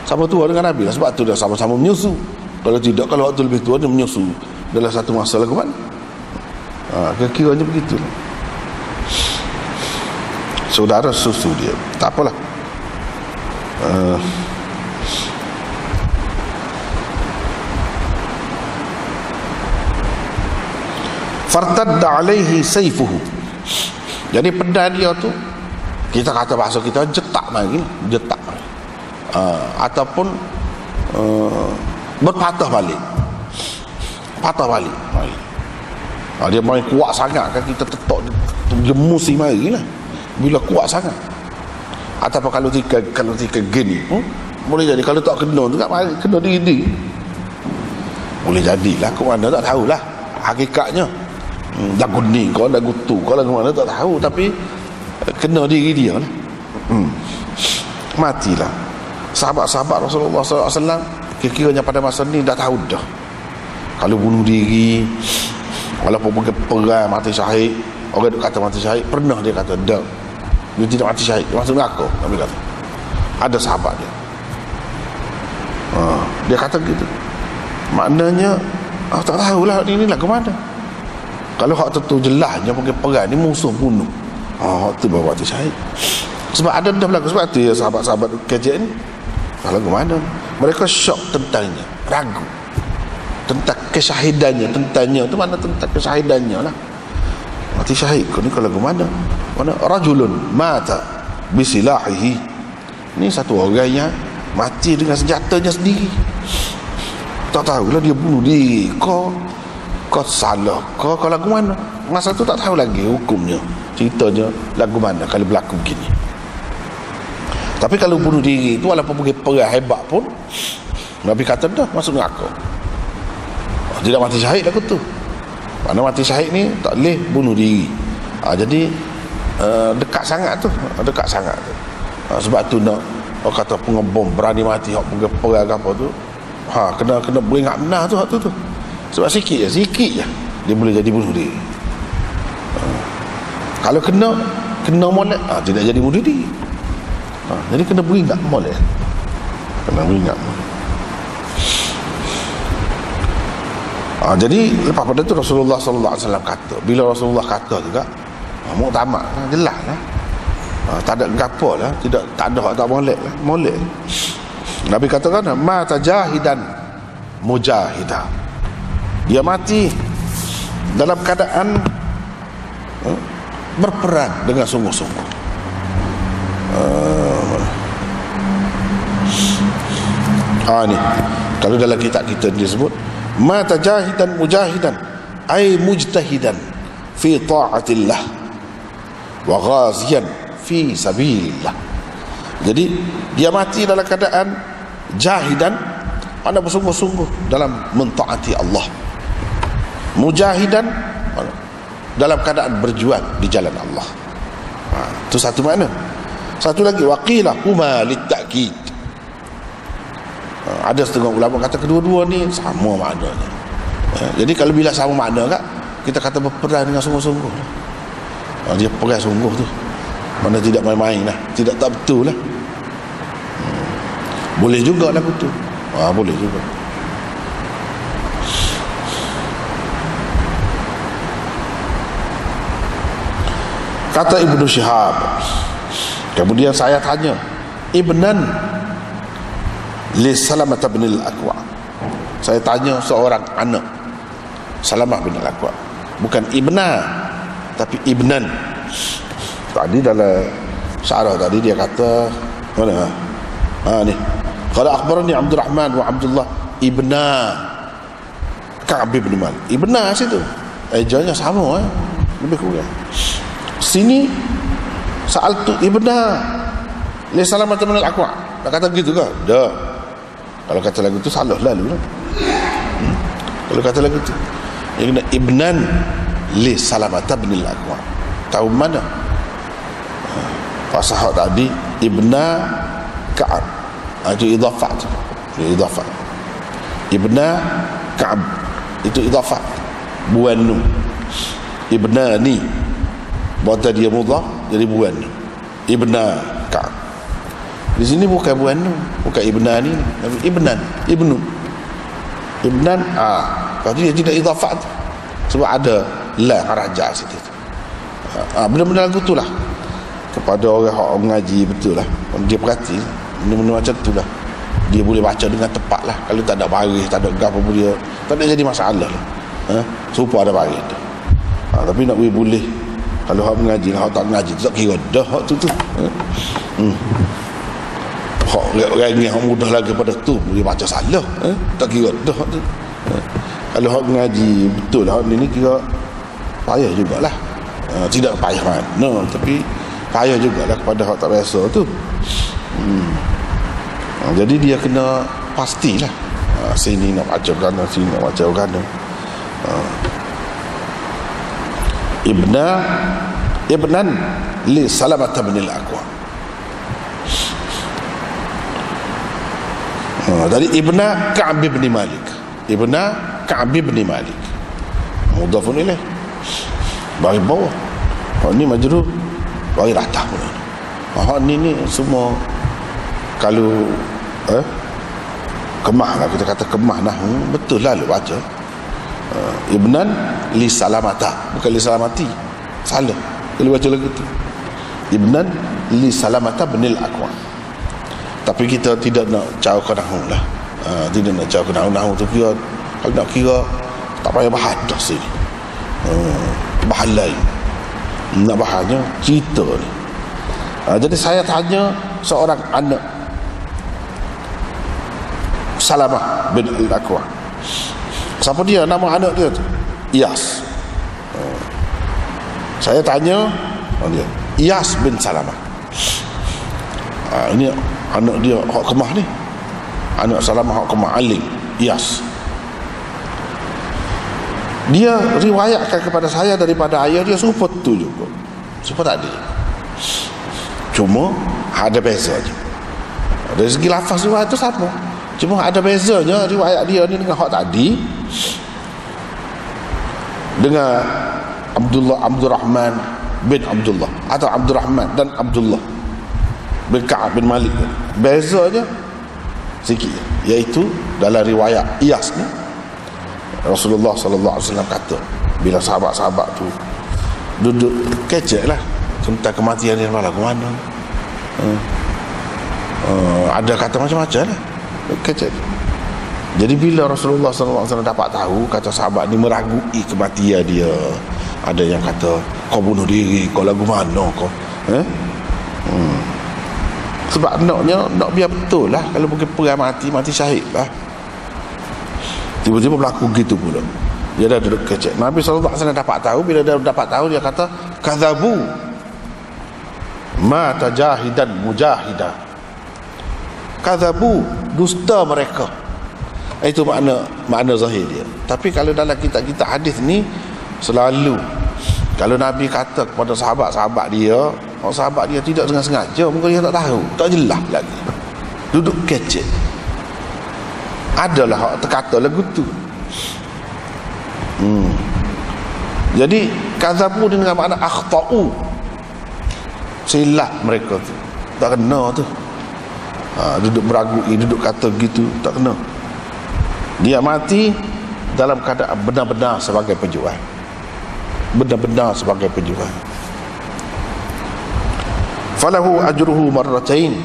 sama tua dengan Nabi lah, sebab tu dia sama-sama menyusu. Kalau tidak, kalau waktu lebih tua dia menyusu dalam satu masa lagu mana. Kira-kiranya begitu. Saudara susu dia, tak apalah. Fartadda alaihi sayfuhu. Jadi pedang dia tu, kita kata bahasa kita jetak lagi, jetak. Ataupun berpatah balik. Patah balik. Dia main kuat sangat kan, kita tetok dia musim mari lah. Bila kuat sangat. Ataupun kalau tiga gini, boleh jadi kalau tak kena tu kat mari kena diri. Boleh jadilah, ke mana tak tahulah hakikatnya. Lagu ni kau, lagu tu kau, lagu mana tak tahu, tapi kena diri dia lah. Matilah sahabat-sahabat Rasulullah SAW. Kira-kiranya pada masa ni dah tahu dah kalau bunuh diri, walaupun pergi perang mati syahid, orang kata mati syahid, pernah dia kata dah, dia tidak mati syahid, dia masuk neraka. Nabi kata ada sahabat dia, dia kata gitu. Maknanya tak tahulah ini lah ke mana. Kalau hak tu jelasnya pergi perang ni musuh bunuh, hak tu baru mati syahid. Sebab ada dah berlaku. Sebab tu ya sahabat-sahabat kajian ni kalau ke mana mereka syok tentangnya, ragu tentang kesyahidannya. Tentangnya tu mana tentang kesyahidannya lah. Mati syahid kau ni kalau ke mana rajulun mata bisilahihi. Ni satu orang yang mati dengan senjatanya sendiri. Tak tahulah dia bunuh diri kau salah kau lagu mana. Masa tu tak tahu lagi hukumnya, ceritanya lagu mana kalau berlaku begini. Tapi kalau bunuh diri itu walaupun pergi perang hebat pun, Nabi kata dah masuk neraka. Tidak mati syahid lagu tu. Mana mati syahid ni tak boleh bunuh diri. Jadi dekat sangat tu, dekat sangat tu. Sebab tu nak orang kata pengebom berani mati hak pergi perang apa tu, kena beringat benar tu hak tu. Sebab sikit je dia boleh jadi bunuh diri. Kalau kena molek, tidak jadi bunuh diri. Jadi kena beringat molek. Kena beringat. Jadi lepas pada tu Rasulullah SAW kata, bila Rasulullah kata juga muktamad jelas lah, tak ada gapo lah, tak ada tak molek lah, molek. Nabi katakan ma tajahidan mujahidah, dia mati dalam keadaan berperang dengan sungguh-sungguh. Ni kalau dalam kitab kita disebut ma tajahidan mujahidan ay mujtahidan fi ta'atillah wa ghaziyan fi sabilillah. Jadi dia mati dalam keadaan jahidan, mana bersungguh-sungguh dalam mentaati Allah. Mujahidan dalam keadaan berjuang di jalan Allah. Itu satu makna. Satu lagi waqila huma litta'kid. Ada setengah ulama kata kedua-dua ni sama maknanya. Jadi kalau bila sama makna kak, kita kata berperang dengan sungguh-sungguh. Dia perang sungguh tu, mana tidak main-main lah, tidak tak betul lah. Boleh juga lah betul. Boleh juga. Kata Ibnu Syihab, kemudian saya tanya ibnan li Salamah bin al-Aqwa. Saya tanya seorang anak Salamah bin al-Aqwa, bukan ibna tapi ibnan. Tadi dalam Syarah tadi dia kata mana? Ni. Qala akhbarani Abdul Rahman wa Abdullah ibna Ka'ab bin Malik. Ibna situ. Ejanya sama lebih kurang. Sini sa'altu ibna li Salamah bin al-Aqwa. Nak kata begitu ke? Dah. Kalau kata lagu tu salah lalu lah. Kalau kata lagu tu yang kena ibnan li Salamah bin al-Aqwa. Tahu mana? Fasahak tadi ibna Ka'ab. Itu idhafat. Idhafat. Ibna Ka'ab. Itu idhafat. Buanu. Ibna ni. Bata dia mudhaf jadi buanu. Ibna Ka'ab. Di sini bukan buanu, bukan ibna ni, tapi ibnan, ibnu. Ibnan berarti dia tidak idhafat. Sebab ada la raja situ. Benda-benda lagu itulah. Kepada orang yang mengaji betul lah, dia perhati benda-benda macam tu lah, dia boleh baca dengan tepat lah. Kalau tak ada baris, tak ada gap apa, dia tak ada jadi masalah lah. Supaya ada baris tu. Tapi nak boleh. Kalau hak mengaji, hak tak mengaji tak kira dah hak tu. Hak orang yang mudah lagi pada tu boleh baca salah. Tak kira dah hak tu. Kalau hak mengaji betul hak ni kira payah jugalah. Tidak payah mana, tapi payah jugalah kepada hak tak biasa tu. Jadi dia kena pastilah. Sini nak baca kerana, sini nak baca kerana. Ibnan li Salamah bin al-Aqwa. Dari ibna Ka'ab bin Malik. Ibna Ka'ab bin Malik. Mudhafun ilaih. Bagi bawah. Ini majrur bagi atas pula. Ni semua kalau kemah lah, kita kata kemah nah, betul lah lu baca. Ibnan li Salamata, bukan li Salamati. Salah kalau baca lagu tu. Ibnan li Salamata bin al-Aqwa. Tapi kita tidak nak cara nahu lah. Tidak nak cara nahu tu kira, kalau nak kira tak payah bahas dah sini. Bahan lain. Nak bahasnya cerita ni. Jadi saya tanya seorang anak Salamah bin al-Aqwa. Siapa dia? Nama anak dia tu Iyas. Saya tanya dia Iyas bin Salamah. Ini anak dia hak kemah ni. Anak Salamah hak kemah alim, Iyas. Dia riwayatkan kepada saya daripada ayah dia serupa tu juga. Serupa tadi. Cuma ada bezanya. Dari segi lafaz riwayat tu sama. Cuma ada bezanya riwayat dia ni dengan hak tadi. Dengan Abdul Rahman bin Abdullah atau Abdul Rahman dan Abdullah bin Ka'ab bin Malik. Bezanya sikit, iaitu dalam riwayat Iyas ni Rasulullah sallallahu alaihi wasallam kata bila sahabat-sahabat tu duduk kecek lah tentang kematian dia malah ke mana. Ada kata macam-macam lah kecek. Jadi bila Rasulullah SAW dapat tahu, kata sahabat ni meragui kematian dia. Ada yang kata kau bunuh diri, kau lagu mana kau, sebab nak biar betul lah. Kalau mungkin perang mati syahid lah. Tiba-tiba berlaku gitu pula. Dia dah duduk kecek. Nabi SAW dapat tahu. Bila dia dapat tahu, dia kata kadzabu mata jahidan mujahidah. Kadzabu, dusta mereka. Itu makna zahir dia. Tapi kalau dalam kitab-kitab hadis ni selalu kalau Nabi kata kepada sahabat-sahabat dia, sahabat dia tidak dengan sengaja, mungkin dia tak tahu, tak jelas lagi, duduk kecek, adalah hak terkata lagu tu. Jadi kadzabu dengan makna akhtau, silap mereka tu, tak kena tu. Duduk meragui, duduk kata gitu, tak kena. Dia mati dalam keadaan benar-benar sebagai pejuang. Benar-benar sebagai pejuang. Falahu ajruhu marratain.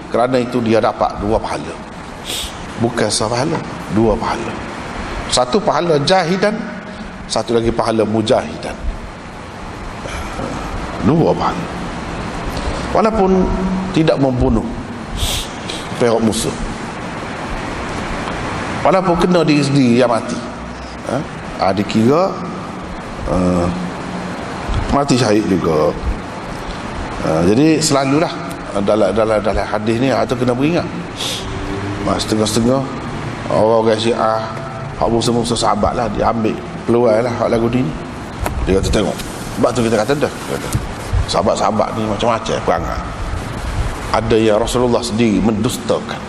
Kerana itu dia dapat 2 pahala. Bukan sepahala, 2 pahala. Satu pahala jahidan, satu lagi pahala mujahidan. 2 pahala. walaupun tidak membunuh pihak musuh, walaupun kena diri sendiri yang mati, dikira mati syahid juga. Jadi selalulah dalam hadis ni atau kena beringat, setengah-setengah orang Syiah hak musuh-musuh sahabat lah, dia ambil peluang lah hak lagu ni. Dia kata tengok, sebab tu kita kata dah, sahabat-sahabat ni macam-macam perangai. Ada yang Rasulullah sendiri mendustakan.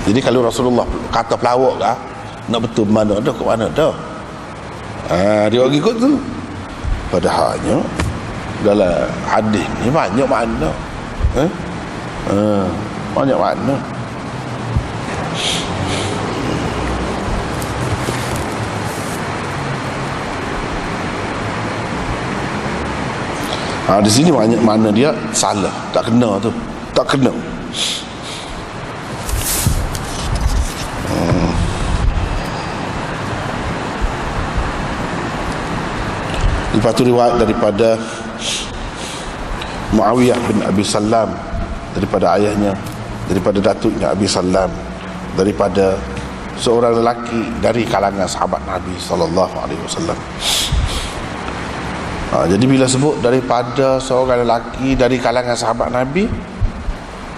Jadi kalau Rasulullah kata pelawak lah, nak betul mana dah, ke mana dah, dia orang ikut tu. Padahalnya dalam hadis ni banyak makna, banyak makna. Di sini banyak makna dia salah, tak kena tu, tak kena. Lepas tu riwayat daripada Muawiyah bin Abi Salam, daripada ayahnya, daripada datuknya Abi Salam, daripada seorang lelaki dari kalangan sahabat Nabi SAW. Jadi bila sebut daripada seorang lelaki dari kalangan sahabat Nabi,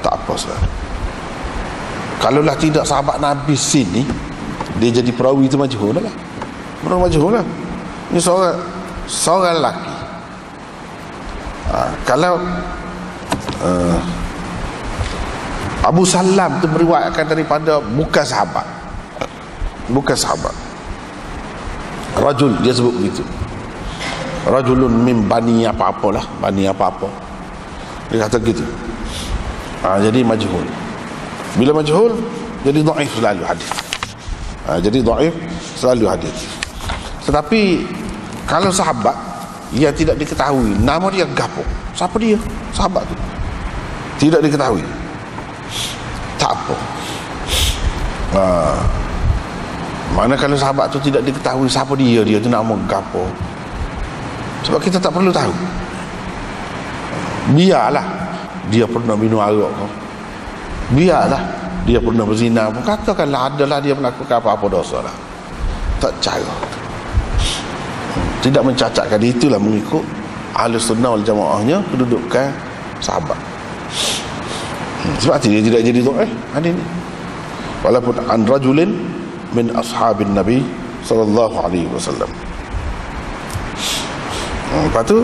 tak apa saudara. Kalaulah tidak sahabat Nabi sini, dia jadi perawi itu majhul lah. Orang majhul lah. Ini seorang lelaki. Kalau Abu Salam itu meriwayatkan daripada bukan sahabat, rajul, dia sebut begitu, rajulun min bani apa-apalah, bani apa-apa, dia kata gitu. Jadi majhul. Bila majhul, jadi dhaif selalu hadis. Jadi dhaif selalu hadis. Tetapi kalau sahabat yang tidak diketahui nama dia gapo, siapa dia sahabat tu, tidak diketahui, tak apa. Mana kalau sahabat tu tidak diketahui siapa dia tu nama gapo, sebab kita tak perlu tahu. Biarlah dia pernah minum arak kau, biarlah dia pernah berzina pun, katakanlah adalah dia melakukan apa-apa dosa lah, tak cara. Tidak mencacatkan. Itulah mengikut Ahlus Sunnah wal Jamaahnya kedudukan sahabat. Sebab dia tidak jadi dhaif hadis ni, walaupun an rajulin min ashabin Nabi sallallahu alaihi wasallam. Lepas tu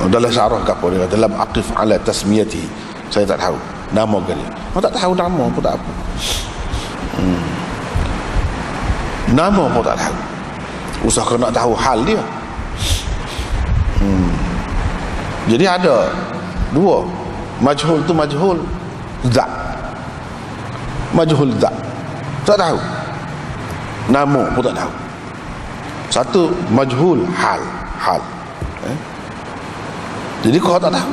dalam syarah apa dia kata, lam aqif ala tasmiyati, saya tak tahu nama kali. Tak tahu nama pun tak apa. Nama pun tak tahu, usaha nak tahu hal dia. Jadi ada dua majhul tu, majhul zat, majhul zat, tak tahu nama pun tak tahu. Satu majhul hal. Jadi kau tak tahu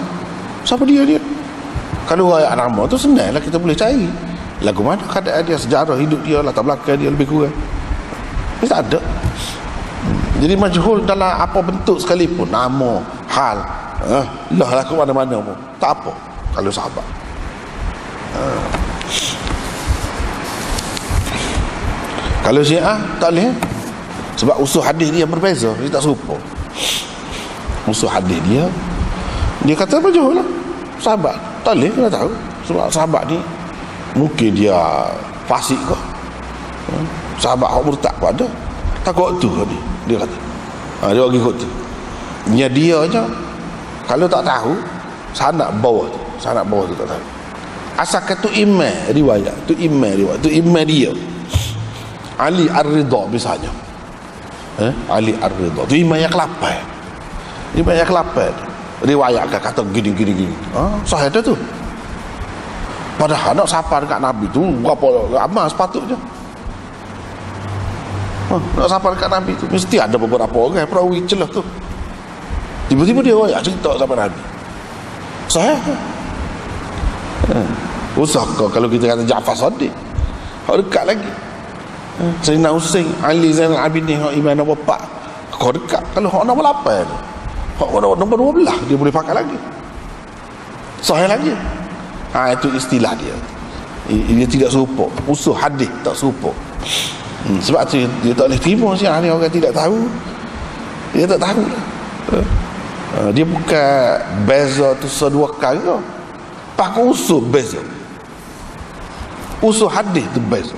siapa dia. Kalau ayat nama tu senang lah, kita boleh cari lagu mana keadaan dia, sejarah hidup dia, latar belakang dia lebih kurang. Ini tak ada. Jadi majhul dalam apa bentuk sekalipun, nama, hal, lah ke mana-mana pun tak apa kalau sahabat. Kalau Syiah tak boleh, sebab usul hadis dia berbeza, dia tak serupa. Usul hadis dia kata majhul lah, sahabat tak boleh, kita tahu. Sebab sahabat ni mungkin dia fasik ke, sahabat hak murtad pun ada, takut tu dia kata. Dia bagi kot tu. Dia je kalau tak tahu sanad bawah tu tak tahu. Asalkan tu imam riwayat, tu imam dia. Ali Ar-Ridha misalnya. Ali Ar-Ridha tu imam yang ke-8. Imam yang ke-8 riwayatkan kata gini. Sahih dah tu. Padahal nak sapa dekat Nabi tu berapa amal sepatutnya. Nak sapa dekat Nabi tu mesti ada beberapa orang perawi celah tu. Tiba-tiba dia cerita sama Nabi. Sahih. Usah kalau kita kata Ja'far Sadiq, hak dekat lagi. Sayyidina Husain, Ali Zainal Abidin, hak Imam nombor 4, kau dekat. Kalau hak nombor 8 tu, Nombor 12 dia boleh pakai lagi, sahih lagi. Itu istilah dia. Dia tidak serupa. Usul hadis tak serupa. Sebab tu dia tak boleh terima siang ni orang tidak tahu. Dia tak tahu. Dia bukan beza tu sedua perkara. Pakai usul beza. Usul hadis tu beza.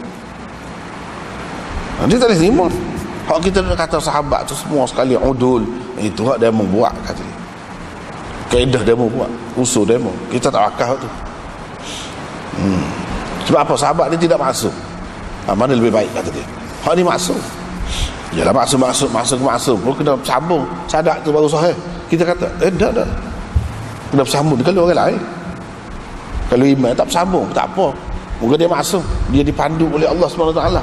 Dia tak boleh terima. Hak kita nak kata sahabat tu semua sekali udul, itu hak dia membuat kata dia. Kaedah dia membuat, usul dia mau. Kita tak akal tu. Sebab apa? Sahabat dia tidak masuk. Mana lebih baik kata dia. Hak ni masuk. Yalah masuk pun kena sambung. Sadak tu baru sahih. Kita kata dah kena bersambung kalau orang lain. Kalau iman tak bersambung tak apa. Moga dia masuk. Dia dipandu oleh Allah SWT.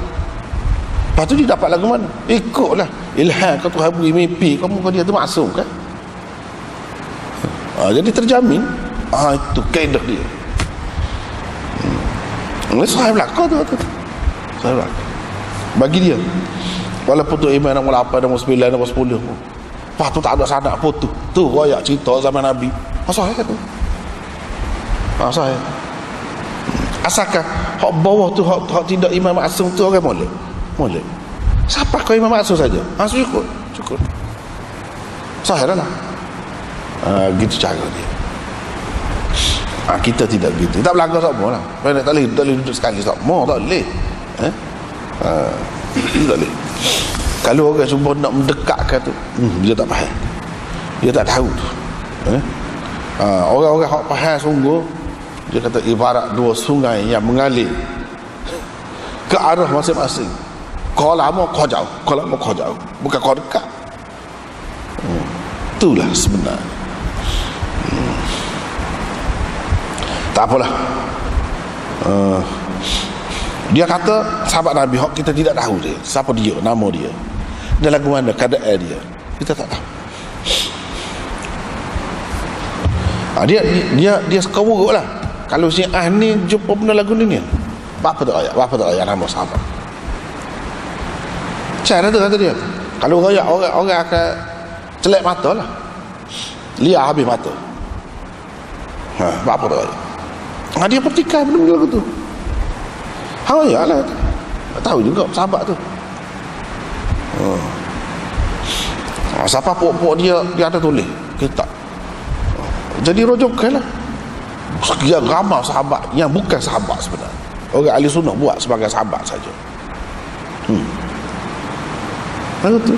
Lepas tu dia dapat lagu mana? Ikutlah ilham kau Tuhan beri mimpi kau dia tu masuk kan. Jadi terjamin. Itu kaedah dia. Ini sahih belakang tu. Sahih belakang. Bagi dia. Walaupun tu iman nombor 8, nombor 9, nombor 10. Lepas tu tak ada sanak pun tu. Tu royak cerita zaman Nabi. Sahih kan tu. Sahih. Asalkan hak bawah tu hak tidak imam maksum tu orang boleh. Siapa kau imam maksum saja? Cukup. Sahih dah lah. Gitu cara dia. Kita tidak gitu. Tak berlaku sama lah. Tak boleh duduk sekali sama. Tak boleh. Tak boleh. Kalau orang cuba nak mendekatkan tu, dia tak faham. Dia tak tahu tu. Orang-orang yang faham sungguh, dia kata ibarat dua sungai yang mengalir ke arah masing-masing. Kau lama kau jauh, kau lama kau jauh, bukan kau dekat. Itulah sebenarnya. Tak apalah. Dia kata sahabat Nabi hak kita tidak tahu dia. Siapa dia, nama dia, dan lagu mana, keadaan dia, kita tak tahu. Dia sekawuruk lah. Kalau Syiah ni jumpa benda lagu ni apa tak ayat nama sahabat. Cara tu kata dia. Kalau orang akan celak mata lah, liar habis mata. Apa tak ayat. Dia pertikai benda lagu tu. Ya lah. Tak tahu juga sahabat tu. Siapa pokok dia ada tulis kitab. Jadi rujukan lah. Sekian ramai sahabat yang bukan sahabat sebenarnya. Orang ahli sunnah buat sebagai sahabat saja. Lalu tu.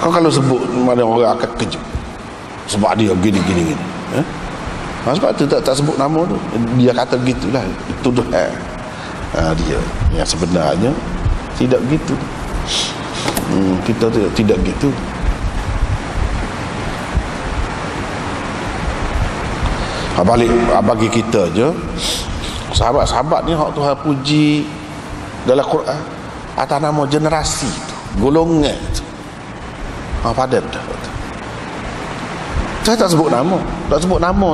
Kau kalau sebut mana orang akan kejut sebab dia gini. Sebab tu tak sebut nama tu. Dia kata gitulah. Itu dah dia. Yang sebenarnya tidak gitu. Kita tidak gitu. Balik bagi kita je, sahabat-sahabat ni hak Tuhan puji dalam Quran atas nama generasi tu, golongan tu. Padan dah. Saya tak sebut nama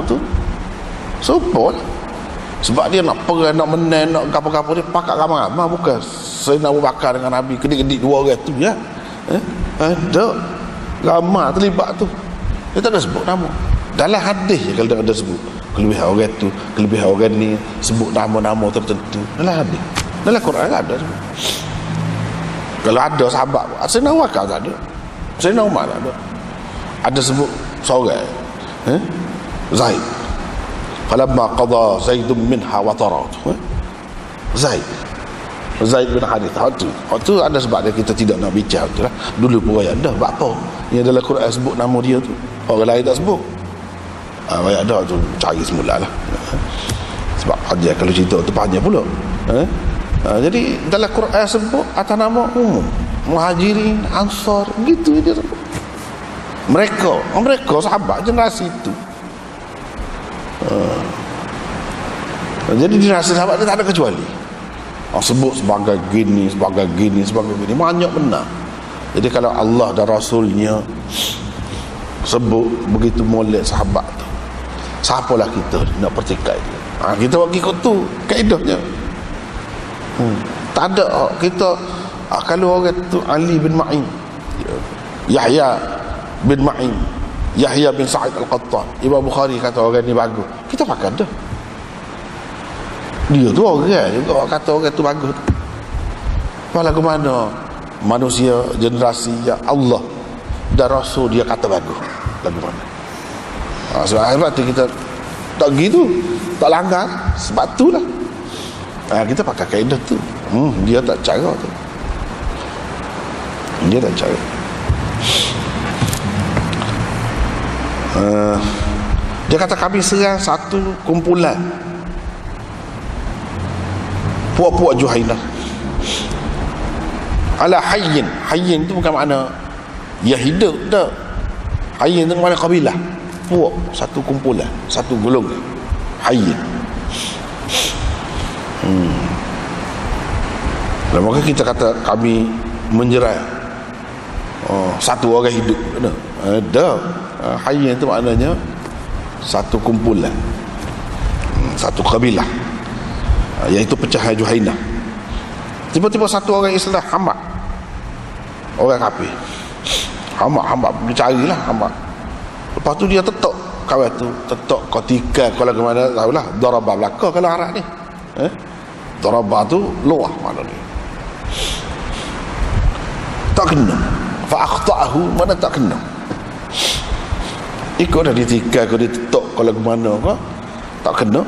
tu. Supaya sebab dia nak perang, nak menang, nak apa-apa dia pakat ramai-ramai. Bukan Sayyidina Abu Bakar dengan Nabi kedik-kedik dua orang tu ya. Ada ramai terlibat tu. Dia tak ada sebut nama. Dalam hadis je kalau ada sebut kelebihan orang tu, kelebihan orang ni, sebut nama-nama tertentu. Dalam hadis. Dalam Quran ada sebut. Kalau ada sahabat, Sayyidina Abu Bakar tak ada. Sayyidina Umar tak ada. Ada sebut seorang Zaid. Falamma qada Zaidun minha watara. Zaid bin Harithah tu ada sebab dia kita tidak nak bincang tu lah. Dulu pun ayat dah buat apa yang dalam Quran sebut nama dia tu, orang lain tak sebut. Ayat dah tu cari semula lah. Sebab panjang kalau cerita tu panjang pula. Jadi dalam Quran sebut atas nama umum, Muhajirin, Ansar, gitu dia sebut. Mereka sahabat generasi itu. Jadi generasi sahabat dia tak ada kecuali. Sebut sebagai gini. Banyak benar. Jadi kalau Allah dan Rasulnya sebut begitu molek sahabat tu, siapalah kita nak pertikai dia? Kita buat ikut tu kaedahnya. Tak ada kita Kalau orang tu Ali bin Ma'in, Yahya bin Ma'in, Yahya bin Sa'id Al-Qattan, Imam Bukhari kata orang ni bagus, kita pakai dah. Dia tu orang juga kata orang tu bagus. Lagu mana manusia generasi yang Allah dan Rasul dia kata bagus, lagu mana? Sebab tu kita tak gitu, tak langgar. Sebab tu lah kita pakai kaedah tu. Dia tak cara tu, dia tak cara. Dia kata kami serang satu kumpulan puak-puak Juhainah ala hayyin. Hayyin tu bukan makna ya hidup tak. Hayyin tu makna kabilah, puak, satu kumpulan, satu golongan. Hayyin. Dan maka kita kata kami menyerang satu orang hidup. Ada hayyin tu maknanya satu kumpulan, satu kabilah, iaitu pecahan Juhainah. Tiba-tiba satu orang Islam hamak orang kafir. Hamak pergi carilah hamak. Lepas tu dia tetok kawan tu, tetok ketika kalau ke mana tahulah darabah belaka kalau Arab ni. Darabah tu luah mana ni. Tak kena. Fa akhta'ahu, mana tak kena. Ikut dah ditika ke dia tetok kalau ke mana ke tak kena.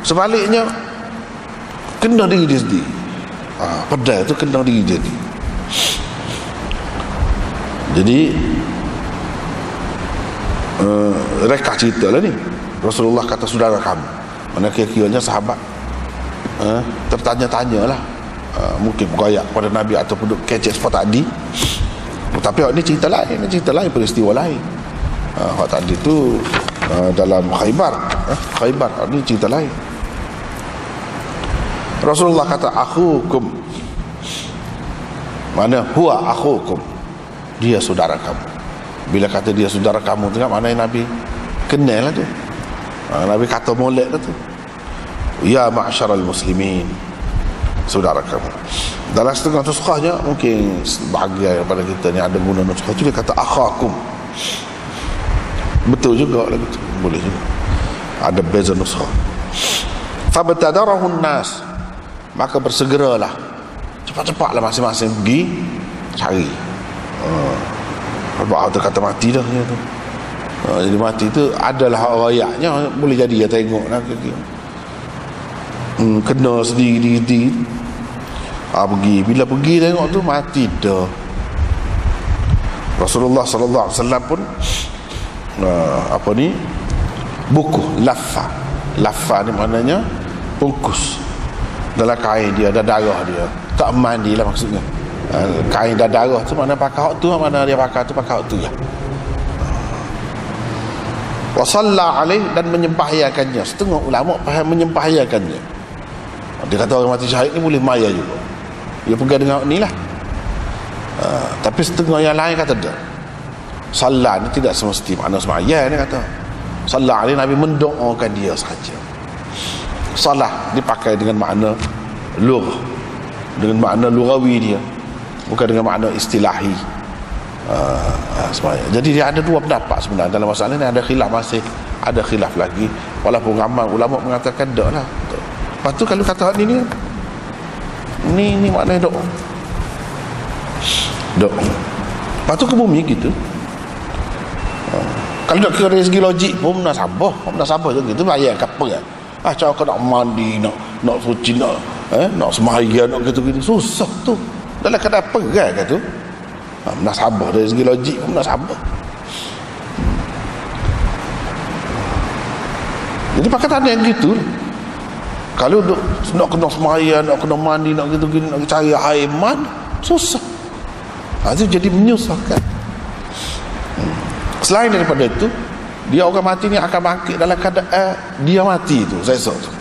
Sebaliknya kena diri dia sendiri. Pedal tu kena diri dia sendiri. Jadi reka cerita lah ni. Rasulullah kata saudara kamu, mana kira-kiranya sahabat tertanya-tanya lah, mungkin bergayak pada Nabi ataupun kecek seperti tadi. Tapi ni cerita lain, peristiwa lain. Hak tadi tu dalam Khaybar. Khaybar ni cerita lain. Rasulullah kata akhukum, mana huwa akhukum, dia saudara kamu. Bila kata dia saudara kamu tu kan maknanya Nabi kenal lah tu. Nabi kata molek lah tu, ya ma'syaral muslimin, saudara kamu. Dalam setengah nuskahnya, mungkin bahagian daripada kita ni ada guna nuskah tu, dia kata akhakum. Betul juga lah gitu, boleh juga. Ada beza nuskah. Fabtadarahun nas, maka bersegeralah, cepat-cepatlah masing-masing pergi cari. Sebab tu kata mati dah dia tu. Jadi mati tu adalah rayaknya, boleh jadi dia tengok lah kena sendiri. Pergi, bila pergi tengok tu mati dah. Rasulullah sallallahu alaihi wasallam pun buku laffa ni maknanya bungkus dalam kain dia, ada darah dia, tak mandi lah maksudnya. Kain dah darah tu mana pakai hak tu, mana dia pakai tu pakai hak tu lah. Wa salla alaih, dan menyembahyakannya. Setengah ulama faham menyembahyakannya. Dia kata orang mati syahid ni boleh maya juga, dia pegang dengan ni lah. Tapi setengah yang lain kata dah, salat ni tidak semesti makna sembahyang. Dia kata salat ni Nabi mendoakan dia sahaja. Salat dipakai dengan makna lughah, dengan makna lughawi dia, bukan dengan makna istilahi sembahyang. Jadi dia ada dua pendapat sebenarnya dalam masalah ni. Ada khilaf, masih ada khilaf lagi, walaupun ramai ulama mengatakan dak lah. Lepas tu kalau kata ni maknanya doa. Lepas tu ke bumi gitu. Kalau nak kira dari segi logik pun menasabah je gitu, bayar apa kan. Cara kau nak mandi, nak suci, nak sembahyang, nak gitu-gitu, susah tu. Dalam keadaan pegang kan tu. Menasabah dari segi logik pun menasabah. Jadi pakai tanda yang gitu. Kalau nak kena sembahyang, nak kena mandi, nak gitu-gitu, nak cari air man, susah. Itu jadi menyusahkan. Selain daripada itu, dia orang mati ni akan bangkit dalam keadaan dia mati tu, saya tu.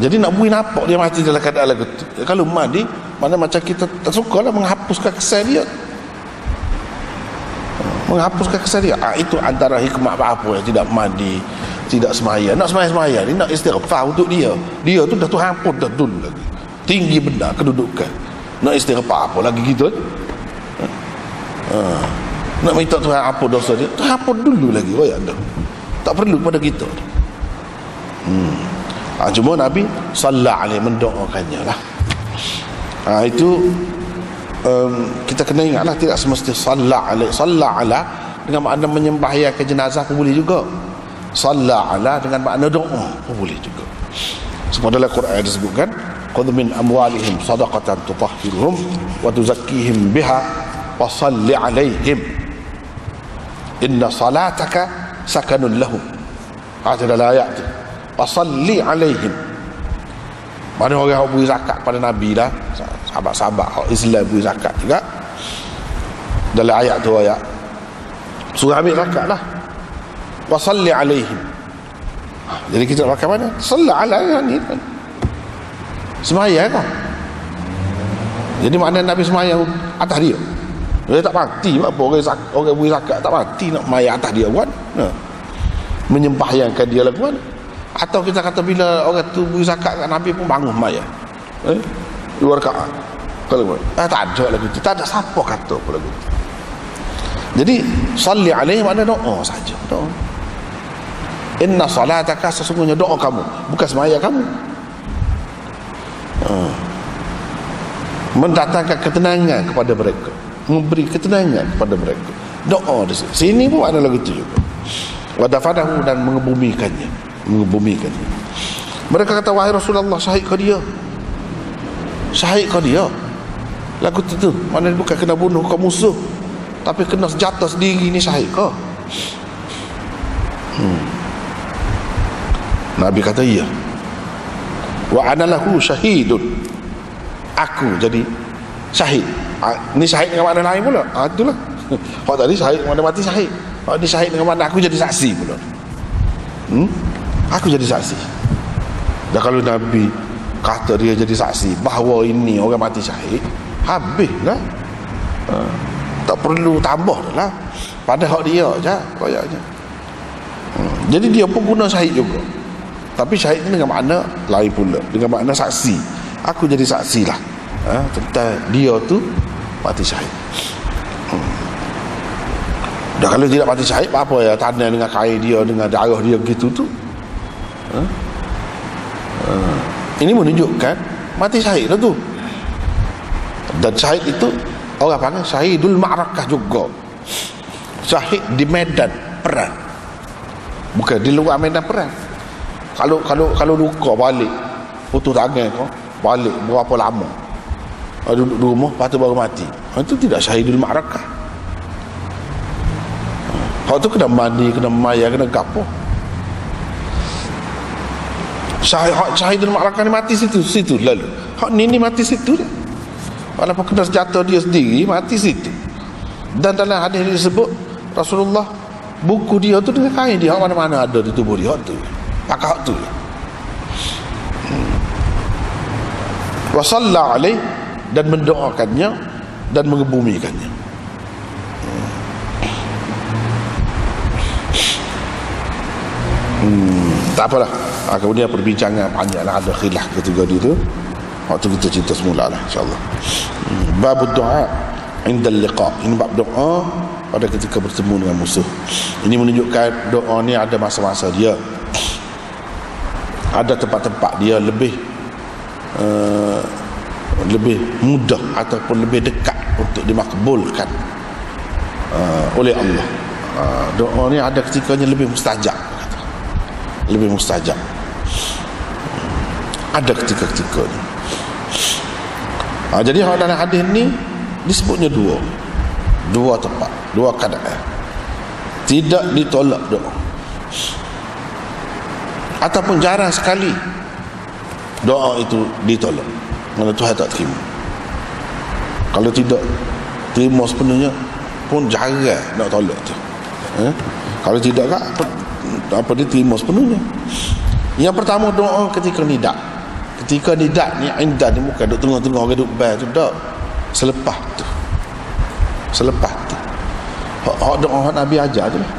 Jadi nak bui nampak dia mati dalam keadaan lagu tu. Kalau mandi, mana macam kita tak suka lah menghapuskan kesan dia. Menghapuskan kesan dia. Itu antara hikmah apa yang tidak mandi, tidak sembahyang. Nak sembahyang ni nak istighfar untuk dia. Dia tu dah Tuhan pun dah dulu lagi. Tinggi benda kedudukan. Nak istighfar apa lagi gitu? Nak minta Tuhan apa dosa dia, Tuhan apa dulu lagi. Oh ya, tak perlu pada kita. Cuma Nabi sallallahu alaihi mendoakannya lah. Itu kita kena ingatlah, tidak semesti sallallahu ala dengan makna menyembahyang ke jenazah pun boleh juga. Sallallahu ala dengan makna doa pun boleh juga. Sebab dalam Quran disebutkan, khudh min amwalihim sadaqatan tutahhiruhum wa tuzakkihim biha wa salli alaihim inna salataka sakanun lahum. Ada dalam ayat tu, wa salli alaihim. Mana orang yang beri zakat pada Nabi dah, sahabat-sahabat orang Islam beri zakat juga. Dalam ayat tu, ayat surah ambil zakat lah, wa salli alaihim. Jadi kita pakai mana? Sallallahu alaihi kan. Semaya kan. Jadi makna Nabi semaya atas dia. Dia tak mati apa orang beri zakat tak mati nak maya atas dia kan. Menyembahyangkan dia lah kan. Atau kita kata bila orang tu beri zakat kat Nabi pun bangun maya. 2 rakaat. Kalau tak ada lagu tu. Tak ada siapa kata apa lagu tu. Jadi salli alaihi makna doa saja. Doa. Inna salataka, sesungguhnya doa kamu, bukan semaya kamu. Mendatangkan ketenangan kepada mereka, memberi ketenangan kepada mereka. Doa di sini pun ada lagu itu juga. Wadafadahu, dan mengebumikannya. Mereka kata, wahai Rasulullah, syahid kau dia. Lagu itu mana bukan kena bunuh kau musuh, tapi kena senjata sendiri, ni syahid kau. Nabi kata, iya. Wa anallahu syahidun, aku jadi syahid. Ni syahid dengan makna lain pula. Itulah. Hak tadi syahid dengan makna mati syahid. Hak ni syahid dengan makna aku jadi saksi pula. Aku jadi saksi. Dan kalau Nabi kata dia jadi saksi bahawa ini orang mati syahid, habislah. Tak perlu tambah dah lah. Pada hak dia je koyaknya. Jadi dia pun guna syahid juga. Tapi syahid ni dengan makna lain pula, dengan makna saksi. Aku jadi saksi lah tentang dia tu mati syahid. Dan kalau tidak mati syahid, apa ya tanda dengan kain dia, dengan darah dia gitu tu. Ini menunjukkan mati syahid lah tu. Dan syahid itu orang panggil syahidul ma'rakah juga. Syahid di medan perang, bukan di luar medan perang. Kalau luka balik, putus tangan kau, balik berapa lama, duduk di rumah, lepas tu baru mati, itu tidak syahidul ma'rakah. Hak tu kena mandi, kena maya, kena gapo. Syahidul ma'rakah ni mati situ lalu. Hak ni mati situ dia. Walaupun kena senjata dia sendiri, mati situ. Dan dalam hadis disebut Rasulullah, buku dia tu dengan kain dia, mana-mana ada di tubuh dia tu. Pakai hak tu. Wa sallallahu alaihi, dan mendoakannya dan mengebumikannya. Tak apalah. Kemudian perbincangan panjanglah, ada khilaf ketiga dia tu. Waktu kita cerita semula lah, insyaAllah. Bab doa inda liqa, ini bab doa pada ketika bertemu dengan musuh. Ini menunjukkan doa ni ada masa-masa dia, ada tempat-tempat dia lebih mudah ataupun lebih dekat untuk dimakbulkan oleh Allah. Doa ni ada ketikanya lebih mustajab, lebih mustajab. Ada ketika-ketika ni. Jadi dalam hadis ni disebutnya dua tempat, dua keadaan tidak ditolak doa, ataupun jarang sekali doa itu ditolak, kerana Tuhan tak terima. Kalau tidak terima sepenuhnya pun jarang nak tolak tu. Kalau tidak kan apa dia terima sepenuhnya. Yang pertama, doa ketika nidak. Ketika nidak ni, indah ni bukan duduk tengah-tengah orang duduk bel tu, tak. Selepas tu hak doa Nabi ajar tu lah.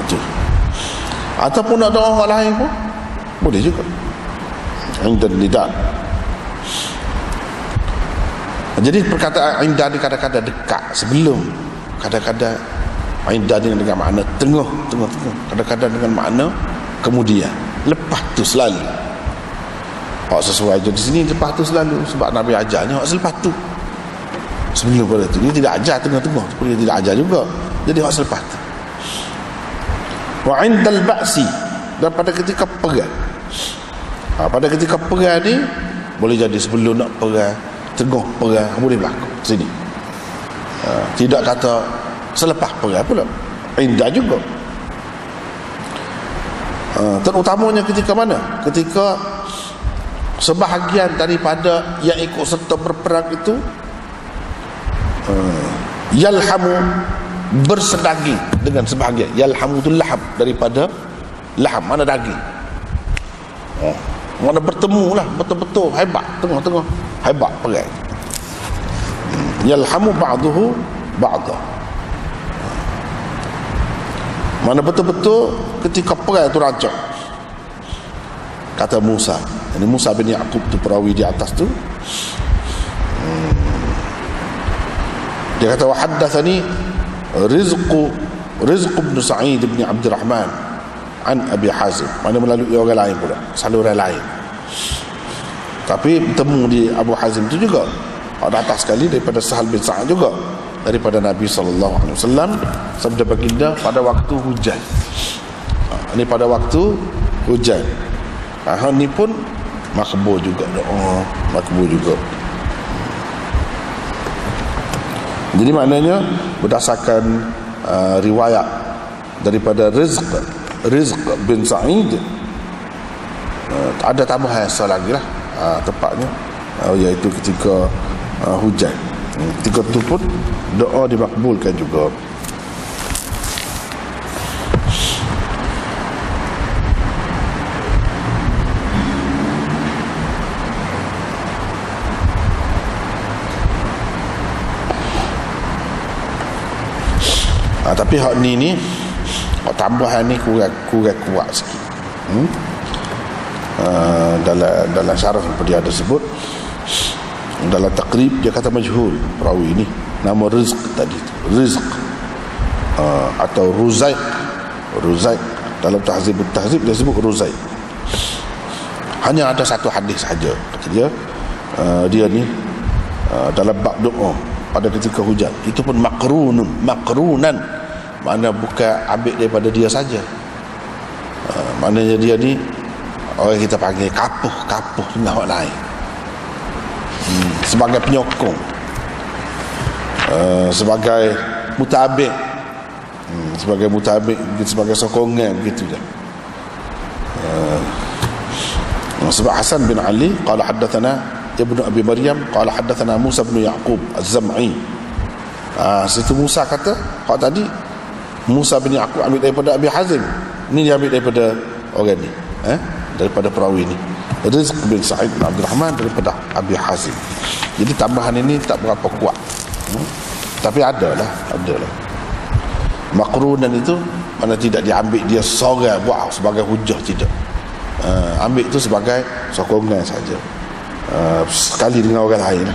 Tu. Ataupun nak doa orang lain pun boleh juga. Indah nidak. Jadi perkataan inda ni kadang-kadang dekat, sebelum, kadang-kadang inda ni dengan makna tengah. Kadang-kadang dengan makna kemudian, lepas tu selalu. Hak sesuai je di sini, lepas tu selalu, sebab Nabi ajarnya hak selepas tu. Sebelum pada tu, dia tidak ajar tengah-tengah, dia tidak ajar juga. Jadi hak selepas tu. Wa indal ba'si, dan pada ketika perang. Pada ketika perang ni boleh jadi sebelum nak perang, tengah perang, boleh berlaku sini. Tidak kata selepas perang pula, indah juga. Terutamanya ketika mana? Ketika sebahagian daripada yang ikut serta berperang itu yalhamu, bersedaging dengan sebahagian. Yalhamu itu laham, daripada laham, mana daging. Mana bertemu lah, betul-betul hebat, tengah-tengah hebat perang. Yalhamu ba'duhu ba'dah, mana betul-betul ketika perang itu rancak. Kata Musa, ini Musa bin Yaqub tu perawi di atas tu, dia kata wa haddatsani Rizq bin Sa'id bin Abdurrahman an Abi Hazim, mana melalui orang lain pula, saluran lain, tapi bertemu di Abu Hazim itu juga ada atas sekali daripada Sahal bin Sa'ad juga, daripada Nabi SAW, sabda baginda pada waktu hujan. Ini pada waktu hujan. Ni pun makbul juga, doa makbul juga. Jadi maknanya berdasarkan riwayat daripada Rizq bin Sa'id, ada tambahan lagi lah tepatnya, iaitu ketika hujan. Ketika itu pun doa dimakbulkan juga. Tapi hak ni tambahan ni kurang kuat sikit. Dalam syarah dia ada sebut, dalam takrib dia kata majhul perawi ni, nama Rizq tadi, Rizq atau Ruzaiq. Dalam tahzib dia sebut Ruzaiq. Hanya ada satu hadis saja kata dia, dia ni dalam bab doa pada ketika hujan, itu pun makrunan, makna bukan ambil daripada dia saja. Maknanya dia ni orang kita panggil kapuh dengan orang lain, sebagai penyokong, sebagai mutabik, sebagai sokongan begitu dah. Sebab Hasan bin Ali qala haddatsana Ibnu Abi Maryam qala haddatsana Musa bin Yaqub Az-Zam'i. Situ Musa kata, hak tadi Musa bin Yaqub ambil daripada Abi Hazim, ni dia ambil daripada orang ni, daripada perawi ni Rizq bin Sa'id bin Abdurrahman daripada Abi Hazim. Jadi tambahan ini tak berapa kuat, tapi adalah makrunan itu mana tidak diambil dia seorang buat sebagai hujah, tidak. Ambil itu sebagai sokongan saja, sekali dengan orang lain,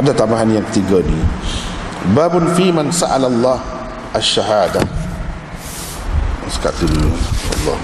Ada tambahan yang ketiga ni, babun fi man sa'ala Allah asy-syahadah. Sekat dulu Allah.